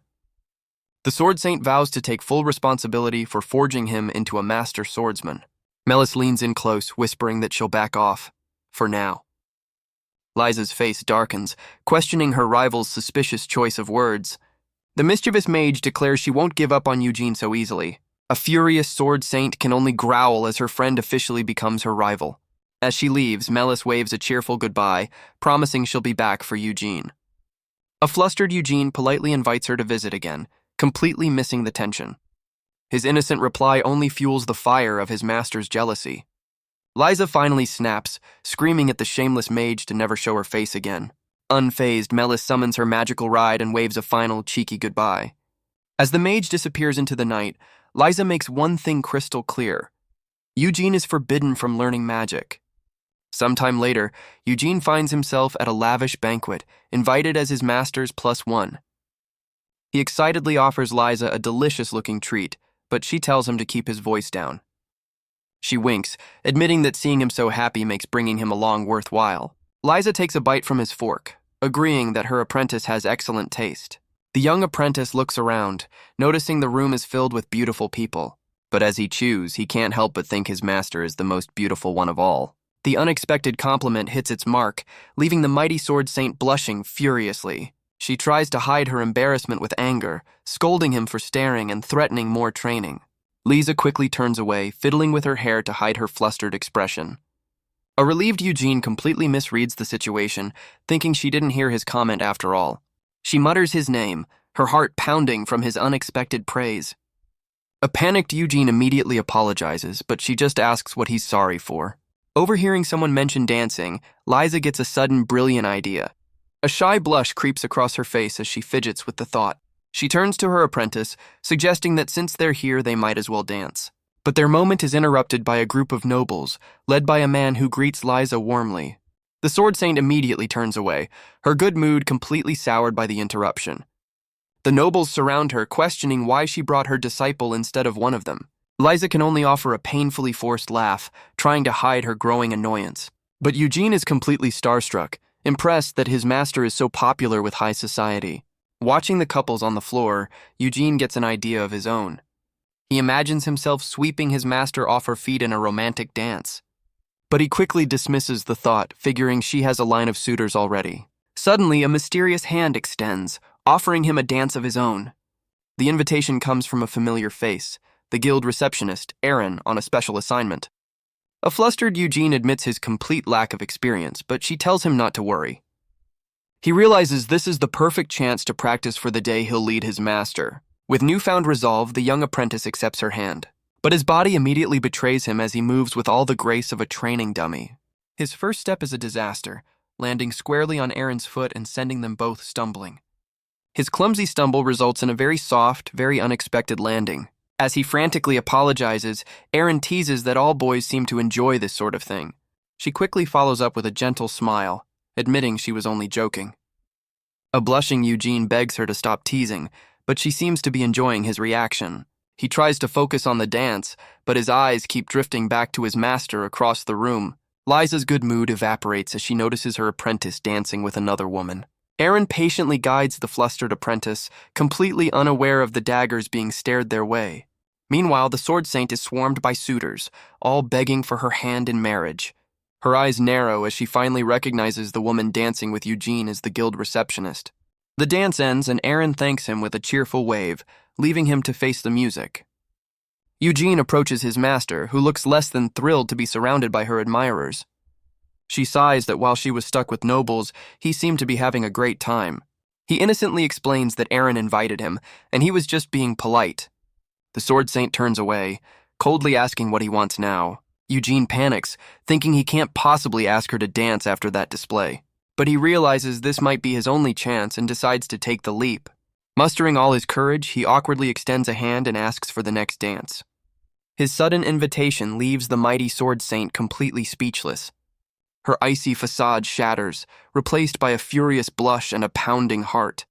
The Sword Saint vows to take full responsibility for forging him into a master swordsman. Melis leans in close, whispering that she'll back off, for now. Liza's face darkens, questioning her rival's suspicious choice of words. The mischievous mage declares she won't give up on Eugene so easily. A furious Sword Saint can only growl as her friend officially becomes her rival. As she leaves, Melis waves a cheerful goodbye, promising she'll be back for Eugene. A flustered Eugene politely invites her to visit again, completely missing the tension. His innocent reply only fuels the fire of his master's jealousy. Liza finally snaps, screaming at the shameless mage to never show her face again. Unfazed, Melis summons her magical ride and waves a final, cheeky goodbye. As the mage disappears into the night, Liza makes one thing crystal clear. Eugene is forbidden from learning magic. Sometime later, Eugene finds himself at a lavish banquet, invited as his master's +1. He excitedly offers Liza a delicious-looking treat, but she tells him to keep his voice down. She winks, admitting that seeing him so happy makes bringing him along worthwhile. Liza takes a bite from his fork, agreeing that her apprentice has excellent taste. The young apprentice looks around, noticing the room is filled with beautiful people. But as he chews, he can't help but think his master is the most beautiful one of all. The unexpected compliment hits its mark, leaving the mighty sword saint blushing furiously. She tries to hide her embarrassment with anger, scolding him for staring and threatening more training. Lisa quickly turns away, fiddling with her hair to hide her flustered expression. A relieved Eugene completely misreads the situation, thinking she didn't hear his comment after all. She mutters his name, her heart pounding from his unexpected praise. A panicked Eugene immediately apologizes, but she just asks what he's sorry for. Overhearing someone mention dancing, Liza gets a sudden brilliant idea. A shy blush creeps across her face as she fidgets with the thought. She turns to her apprentice, suggesting that since they're here, they might as well dance. But their moment is interrupted by a group of nobles, led by a man who greets Liza warmly. The sword saint immediately turns away, her good mood completely soured by the interruption. The nobles surround her, questioning why she brought her disciple instead of one of them. Liza can only offer a painfully forced laugh, trying to hide her growing annoyance. But Eugene is completely starstruck, impressed that his master is so popular with high society. Watching the couples on the floor, Eugene gets an idea of his own. He imagines himself sweeping his master off her feet in a romantic dance. But he quickly dismisses the thought, figuring she has a line of suitors already. Suddenly, a mysterious hand extends, offering him a dance of his own. The invitation comes from a familiar face, the guild receptionist, Aaron, on a special assignment. A flustered Eugene admits his complete lack of experience, but she tells him not to worry. He realizes this is the perfect chance to practice for the day he'll lead his master. With newfound resolve, the young apprentice accepts her hand. But his body immediately betrays him as he moves with all the grace of a training dummy. His first step is a disaster, landing squarely on Aaron's foot and sending them both stumbling. His clumsy stumble results in a very soft, very unexpected landing. As he frantically apologizes, Aaron teases that all boys seem to enjoy this sort of thing. She quickly follows up with a gentle smile, admitting she was only joking. A blushing Eugene begs her to stop teasing, but she seems to be enjoying his reaction. He tries to focus on the dance, but his eyes keep drifting back to his master across the room. Liza's good mood evaporates as she notices her apprentice dancing with another woman. Aaron patiently guides the flustered apprentice, completely unaware of the daggers being stared their way. Meanwhile, the sword saint is swarmed by suitors, all begging for her hand in marriage. Her eyes narrow as she finally recognizes the woman dancing with Eugene as the guild receptionist. The dance ends and Aaron thanks him with a cheerful wave, leaving him to face the music. Eugene approaches his master, who looks less than thrilled to be surrounded by her admirers. She sighs that while she was stuck with nobles, he seemed to be having a great time. He innocently explains that Aaron invited him, and he was just being polite. The sword saint turns away, coldly asking what he wants now. Eugene panics, thinking he can't possibly ask her to dance after that display. But he realizes this might be his only chance and decides to take the leap. Mustering all his courage, he awkwardly extends a hand and asks for the next dance. His sudden invitation leaves the mighty sword saint completely speechless. Her icy facade shatters, replaced by a furious blush and a pounding heart.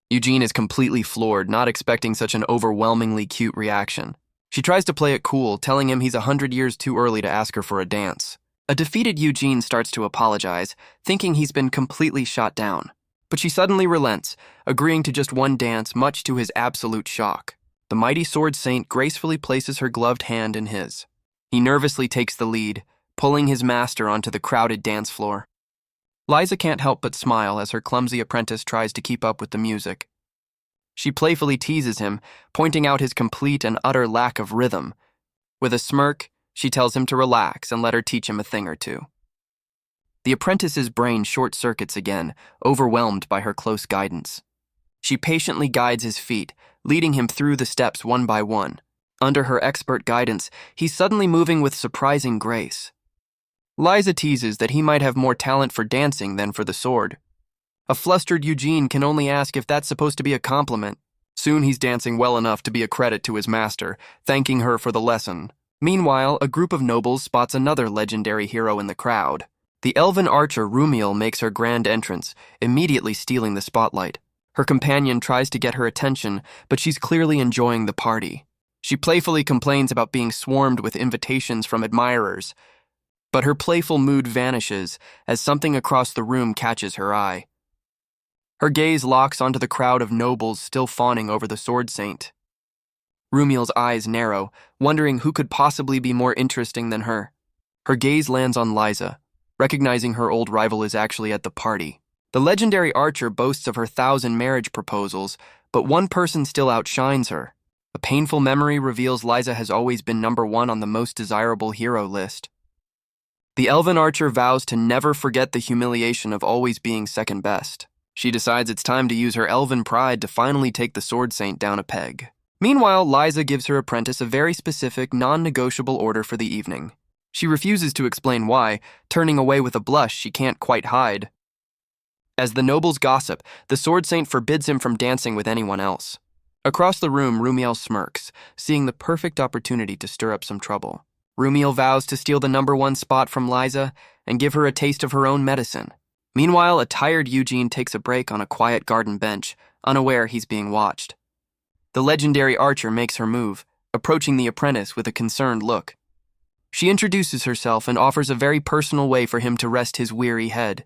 Eugene is completely floored, not expecting such an overwhelmingly cute reaction. She tries to play it cool, telling him he's 100 years too early to ask her for a dance. A defeated Eugene starts to apologize, thinking he's been completely shot down. But she suddenly relents, agreeing to just one dance, much to his absolute shock. The mighty sword saint gracefully places her gloved hand in his. He nervously takes the lead, pulling his master onto the crowded dance floor. Liza can't help but smile as her clumsy apprentice tries to keep up with the music. She playfully teases him, pointing out his complete and utter lack of rhythm. With a smirk, she tells him to relax and let her teach him a thing or two. The apprentice's brain short-circuits again, overwhelmed by her close guidance. She patiently guides his feet, leading him through the steps one by one. Under her expert guidance, he's suddenly moving with surprising grace. Liza teases that he might have more talent for dancing than for the sword. A flustered Eugene can only ask if that's supposed to be a compliment. Soon he's dancing well enough to be a credit to his master, thanking her for the lesson. Meanwhile, a group of nobles spots another legendary hero in the crowd. The elven archer Rumiel makes her grand entrance, immediately stealing the spotlight. Her companion tries to get her attention, but she's clearly enjoying the party. She playfully complains about being swarmed with invitations from admirers, but her playful mood vanishes as something across the room catches her eye. Her gaze locks onto the crowd of nobles still fawning over the sword saint. Rumiel's eyes narrow, wondering who could possibly be more interesting than her. Her gaze lands on Liza, recognizing her old rival is actually at the party. The legendary archer boasts of her 1,000 marriage proposals, but one person still outshines her. A painful memory reveals Liza has always been number 1 on the most desirable hero list. The elven archer vows to never forget the humiliation of always being second best. She decides it's time to use her elven pride to finally take the sword saint down a peg. Meanwhile, Liza gives her apprentice a very specific, non-negotiable order for the evening. She refuses to explain why, turning away with a blush she can't quite hide. As the nobles gossip, the sword saint forbids him from dancing with anyone else. Across the room, Rumiel smirks, seeing the perfect opportunity to stir up some trouble. Rumiel vows to steal the number 1 spot from Liza and give her a taste of her own medicine. Meanwhile, a tired Eugene takes a break on a quiet garden bench, unaware he's being watched. The legendary archer makes her move, approaching the apprentice with a concerned look. She introduces herself and offers a very personal way for him to rest his weary head.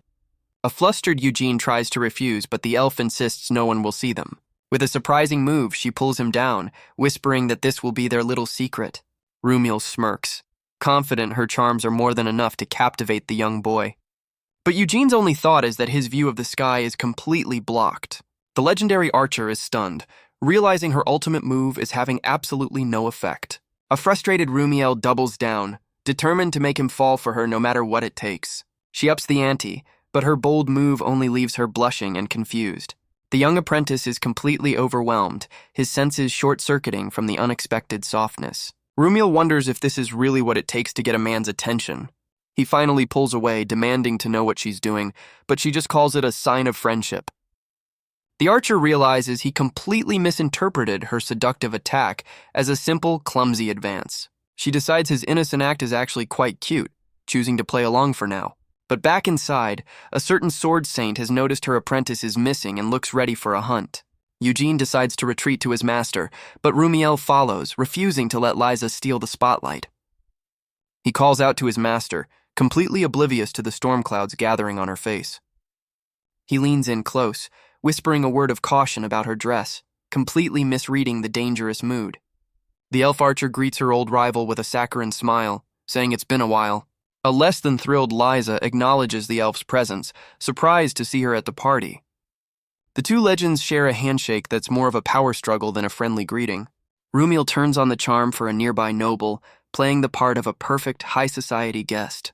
A flustered Eugene tries to refuse, but the elf insists no one will see them. With a surprising move, she pulls him down, whispering that this will be their little secret. Rumiel smirks, confident her charms are more than enough to captivate the young boy. But Eugene's only thought is that his view of the sky is completely blocked. The legendary archer is stunned, realizing her ultimate move is having absolutely no effect. A frustrated Rumiel doubles down, determined to make him fall for her no matter what it takes. She ups the ante, but her bold move only leaves her blushing and confused. The young apprentice is completely overwhelmed, his senses short-circuiting from the unexpected softness. Rumiel wonders if this is really what it takes to get a man's attention. He finally pulls away, demanding to know what she's doing, but she just calls it a sign of friendship. The archer realizes he completely misinterpreted her seductive attack as a simple, clumsy advance. She decides his innocent act is actually quite cute, choosing to play along for now. But back inside, a certain sword saint has noticed her apprentice is missing and looks ready for a hunt. Eugene decides to retreat to his master, but Rumiel follows, refusing to let Liza steal the spotlight. He calls out to his master, completely oblivious to the storm clouds gathering on her face. He leans in close, whispering a word of caution about her dress, completely misreading the dangerous mood. The elf archer greets her old rival with a saccharine smile, saying it's been a while. A less than thrilled Liza acknowledges the elf's presence, surprised to see her at the party. The two legends share a handshake that's more of a power struggle than a friendly greeting. Rumiel turns on the charm for a nearby noble, playing the part of a perfect high society guest.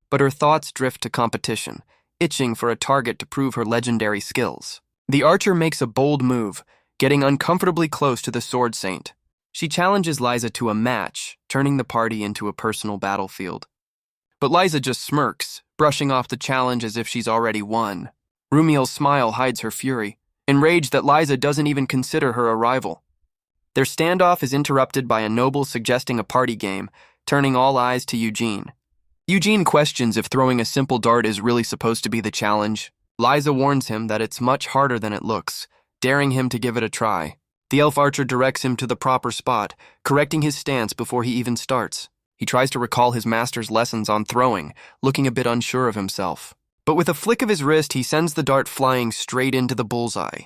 But her thoughts drift to competition, itching for a target to prove her legendary skills. The archer makes a bold move, getting uncomfortably close to the sword saint. She challenges Liza to a match, turning the party into a personal battlefield. But Liza just smirks, brushing off the challenge as if she's already won. Rumiel's smile hides her fury, enraged that Liza doesn't even consider her a rival. Their standoff is interrupted by a noble suggesting a party game, turning all eyes to Eugene. Eugene questions if throwing a simple dart is really supposed to be the challenge. Liza warns him that it's much harder than it looks, daring him to give it a try. The elf archer directs him to the proper spot, correcting his stance before he even starts. He tries to recall his master's lessons on throwing, looking a bit unsure of himself. But with a flick of his wrist, he sends the dart flying straight into the bullseye.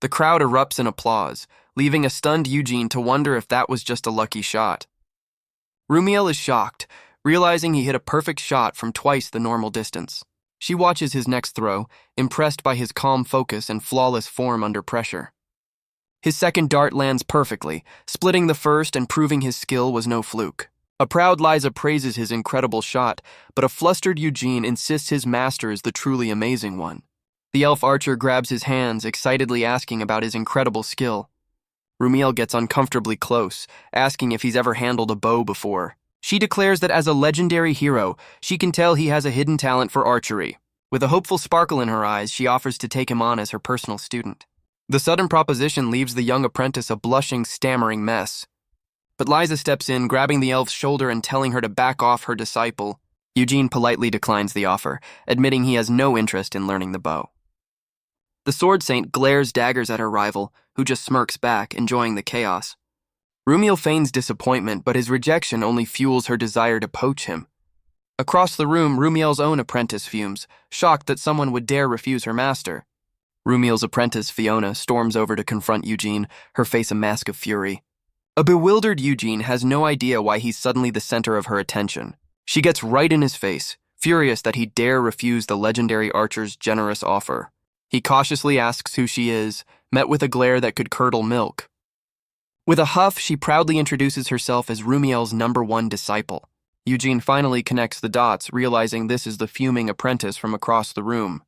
The crowd erupts in applause, leaving a stunned Eugene to wonder if that was just a lucky shot. Rumiel is shocked, realizing he hit a perfect shot from twice the normal distance. She watches his next throw, impressed by his calm focus and flawless form under pressure. His second dart lands perfectly, splitting the first and proving his skill was no fluke. A proud Liza praises his incredible shot, but a flustered Eugene insists his master is the truly amazing one. The elf archer grabs his hands, excitedly asking about his incredible skill. Rumiel gets uncomfortably close, asking if he's ever handled a bow before. She declares that as a legendary hero, she can tell he has a hidden talent for archery. With a hopeful sparkle in her eyes, she offers to take him on as her personal student. The sudden proposition leaves the young apprentice a blushing, stammering mess. But Liza steps in, grabbing the elf's shoulder and telling her to back off her disciple. Eugene politely declines the offer, admitting he has no interest in learning the bow. The sword saint glares daggers at her rival, who just smirks back, enjoying the chaos. Rumiel feigns disappointment, but his rejection only fuels her desire to poach him. Across the room, Rumiel's own apprentice fumes, shocked that someone would dare refuse her master. Rumiel's apprentice, Fiona, storms over to confront Eugene, her face a mask of fury. A bewildered Eugene has no idea why he's suddenly the center of her attention. She gets right in his face, furious that he dare refuse the legendary archer's generous offer. He cautiously asks who she is, met with a glare that could curdle milk. With a huff, she proudly introduces herself as Rumiel's #1 disciple. Eugene finally connects the dots, realizing this is the fuming apprentice from across the room.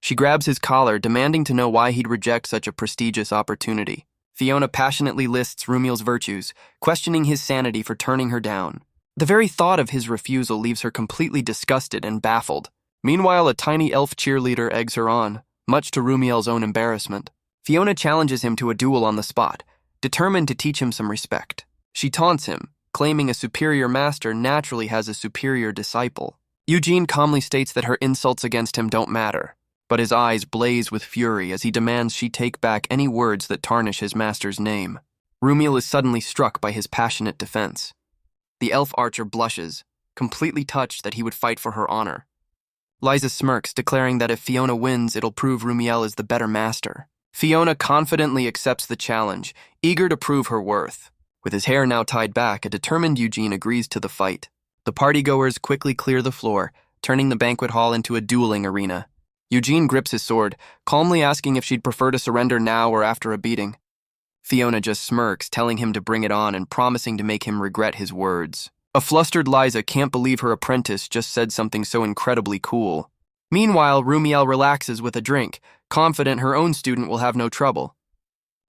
She grabs his collar, demanding to know why he'd reject such a prestigious opportunity. Fiona passionately lists Rumiel's virtues, questioning his sanity for turning her down. The very thought of his refusal leaves her completely disgusted and baffled. Meanwhile, a tiny elf cheerleader eggs her on, much to Rumiel's own embarrassment. Fiona challenges him to a duel on the spot, determined to teach him some respect. She taunts him, claiming a superior master naturally has a superior disciple. Eugene calmly states that her insults against him don't matter, but his eyes blaze with fury as he demands she take back any words that tarnish his master's name. Rumiel is suddenly struck by his passionate defense. The elf archer blushes, completely touched that he would fight for her honor. Liza smirks, declaring that if Fiona wins, it'll prove Rumiel is the better master. Fiona confidently accepts the challenge, eager to prove her worth. With his hair now tied back, a determined Eugene agrees to the fight. The partygoers quickly clear the floor, turning the banquet hall into a dueling arena. Eugene grips his sword, calmly asking if she'd prefer to surrender now or after a beating. Fiona just smirks, telling him to bring it on and promising to make him regret his words. A flustered Liza can't believe her apprentice just said something so incredibly cool. Meanwhile, Rumiel relaxes with a drink, confident her own student will have no trouble.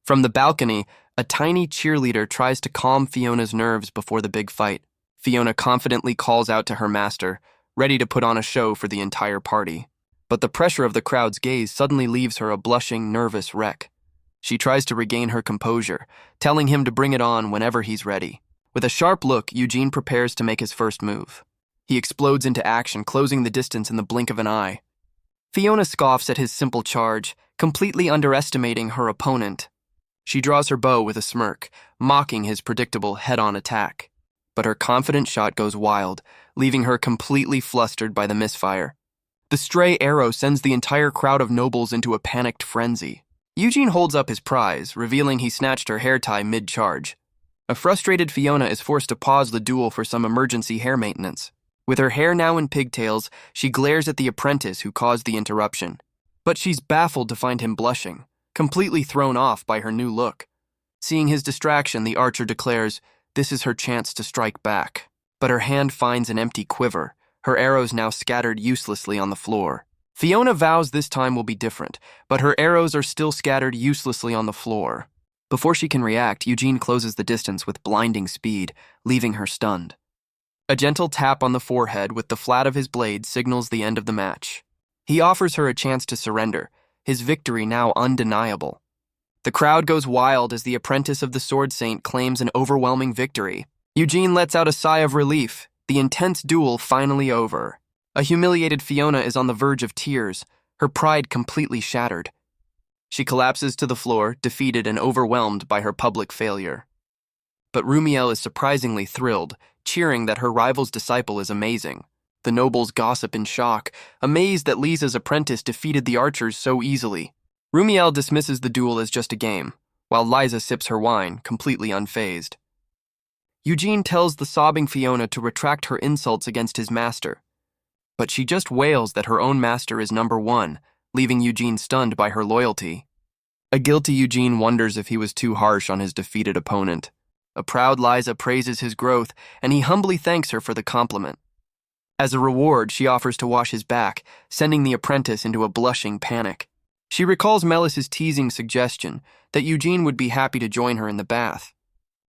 From the balcony, a tiny cheerleader tries to calm Fiona's nerves before the big fight. Fiona confidently calls out to her master, ready to put on a show for the entire party. But the pressure of the crowd's gaze suddenly leaves her a blushing, nervous wreck. She tries to regain her composure, telling him to bring it on whenever he's ready. With a sharp look, Eugene prepares to make his first move. He explodes into action, closing the distance in the blink of an eye. Fiona scoffs at his simple charge, completely underestimating her opponent. She draws her bow with a smirk, mocking his predictable head-on attack. But her confident shot goes wild, leaving her completely flustered by the misfire. The stray arrow sends the entire crowd of nobles into a panicked frenzy. Eugene holds up his prize, revealing he snatched her hair tie mid-charge. A frustrated Fiona is forced to pause the duel for some emergency hair maintenance. With her hair now in pigtails, she glares at the apprentice who caused the interruption. But she's baffled to find him blushing, completely thrown off by her new look. Seeing his distraction, the archer declares this is her chance to strike back. But her hand finds an empty quiver, her arrows now scattered uselessly on the floor. Fiona vows this time will be different, but her arrows are still scattered uselessly on the floor. Before she can react, Eugene closes the distance with blinding speed, leaving her stunned. A gentle tap on the forehead with the flat of his blade signals the end of the match. He offers her a chance to surrender, his victory now undeniable. The crowd goes wild as the apprentice of the Sword Saint claims an overwhelming victory. Eugene lets out a sigh of relief, the intense duel finally over. A humiliated Fiona is on the verge of tears, her pride completely shattered. She collapses to the floor, defeated and overwhelmed by her public failure. But Rumiel is surprisingly thrilled, cheering that her rival's disciple is amazing. The nobles gossip in shock, amazed that Lisa's apprentice defeated the archers so easily. Rumiel dismisses the duel as just a game, while Liza sips her wine, completely unfazed. Eugene tells the sobbing Fiona to retract her insults against his master. But she just wails that her own master is #1, leaving Eugene stunned by her loyalty. A guilty Eugene wonders if he was too harsh on his defeated opponent. A proud Liza praises his growth, and he humbly thanks her for the compliment. As a reward, she offers to wash his back, sending the apprentice into a blushing panic. She recalls Melis's teasing suggestion that Eugene would be happy to join her in the bath.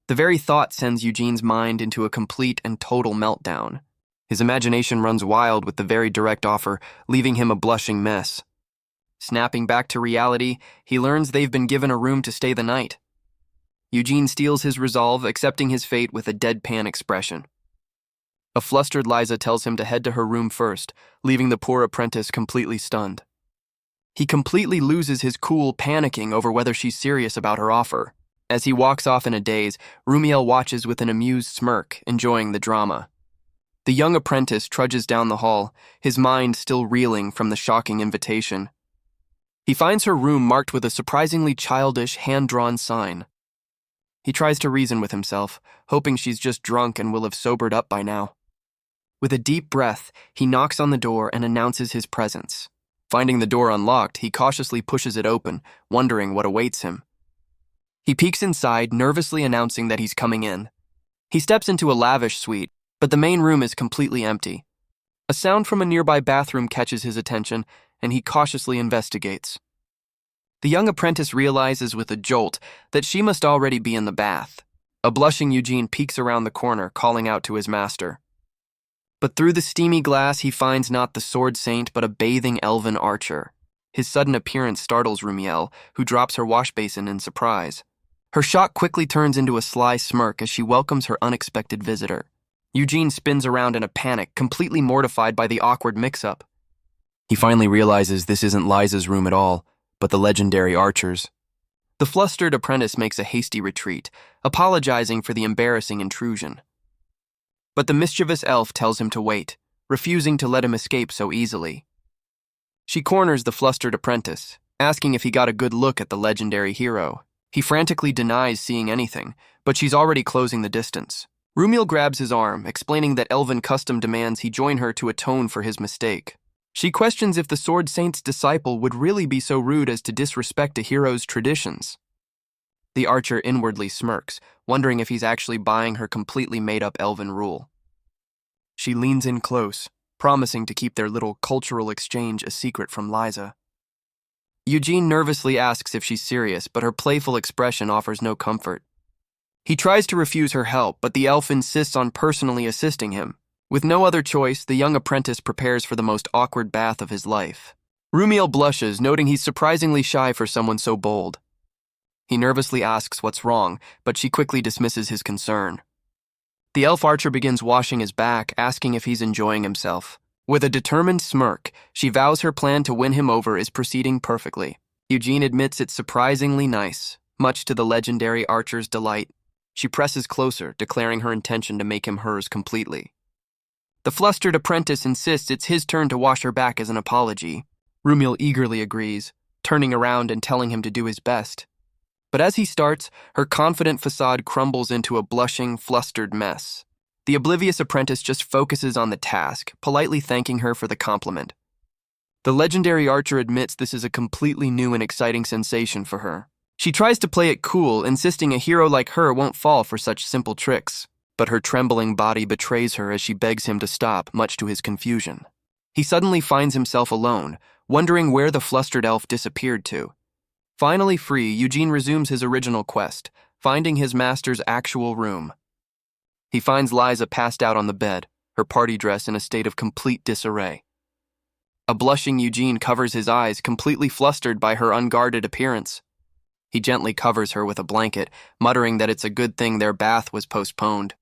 The very thought sends Eugene's mind into a complete and total meltdown. His imagination runs wild with the very direct offer, leaving him a blushing mess. Snapping back to reality, he learns they've been given a room to stay the night. Eugene steels his resolve, accepting his fate with a deadpan expression. A flustered Liza tells him to head to her room first, leaving the poor apprentice completely stunned. He completely loses his cool, panicking over whether she's serious about her offer. As he walks off in a daze, Rumiel watches with an amused smirk, enjoying the drama. The young apprentice trudges down the hall, his mind still reeling from the shocking invitation. He finds her room marked with a surprisingly childish, hand-drawn sign. He tries to reason with himself, hoping she's just drunk and will have sobered up by now. With a deep breath, he knocks on the door and announces his presence. Finding the door unlocked, he cautiously pushes it open, wondering what awaits him. He peeks inside, nervously announcing that he's coming in. He steps into a lavish suite, but the main room is completely empty. A sound from a nearby bathroom catches his attention, and he cautiously investigates. The young apprentice realizes with a jolt that she must already be in the bath. A blushing Eugene peeks around the corner, calling out to his master. But through the steamy glass, he finds not the sword saint, but a bathing elven archer. His sudden appearance startles Rumiel, who drops her wash basin in surprise. Her shock quickly turns into a sly smirk as she welcomes her unexpected visitor. Eugene spins around in a panic, completely mortified by the awkward mix-up. He finally realizes this isn't Liza's room at all, but the legendary archer's. The flustered apprentice makes a hasty retreat, apologizing for the embarrassing intrusion. But the mischievous elf tells him to wait, refusing to let him escape so easily. She corners the flustered apprentice, asking if he got a good look at the legendary hero. He frantically denies seeing anything, but she's already closing the distance. Rumiel grabs his arm, explaining that elven custom demands he join her to atone for his mistake. She questions if the Sword Saint's disciple would really be so rude as to disrespect a hero's traditions. The archer inwardly smirks, wondering if he's actually buying her completely made-up elven rule. She leans in close, promising to keep their little cultural exchange a secret from Liza. Eugene nervously asks if she's serious, but her playful expression offers no comfort. He tries to refuse her help, but the elf insists on personally assisting him. With no other choice, the young apprentice prepares for the most awkward bath of his life. Rumiel blushes, noting he's surprisingly shy for someone so bold. He nervously asks what's wrong, but she quickly dismisses his concern. The elf archer begins washing his back, asking if he's enjoying himself. With a determined smirk, she vows her plan to win him over is proceeding perfectly. Eugene admits it's surprisingly nice, much to the legendary archer's delight. She presses closer, declaring her intention to make him hers completely. The flustered apprentice insists it's his turn to wash her back as an apology. Rumiel eagerly agrees, turning around and telling him to do his best. But as he starts, her confident facade crumbles into a blushing, flustered mess. The oblivious apprentice just focuses on the task, politely thanking her for the compliment. The legendary archer admits this is a completely new and exciting sensation for her. She tries to play it cool, insisting a hero like her won't fall for such simple tricks. But her trembling body betrays her as she begs him to stop, much to his confusion. He suddenly finds himself alone, wondering where the flustered elf disappeared to. Finally free, Eugene resumes his original quest, finding his master's actual room. He finds Liza passed out on the bed, her party dress in a state of complete disarray. A blushing Eugene covers his eyes, completely flustered by her unguarded appearance. He gently covers her with a blanket, muttering that it's a good thing their bath was postponed.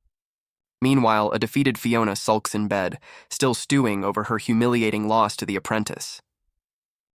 Meanwhile, a defeated Fiona sulks in bed, still stewing over her humiliating loss to the apprentice.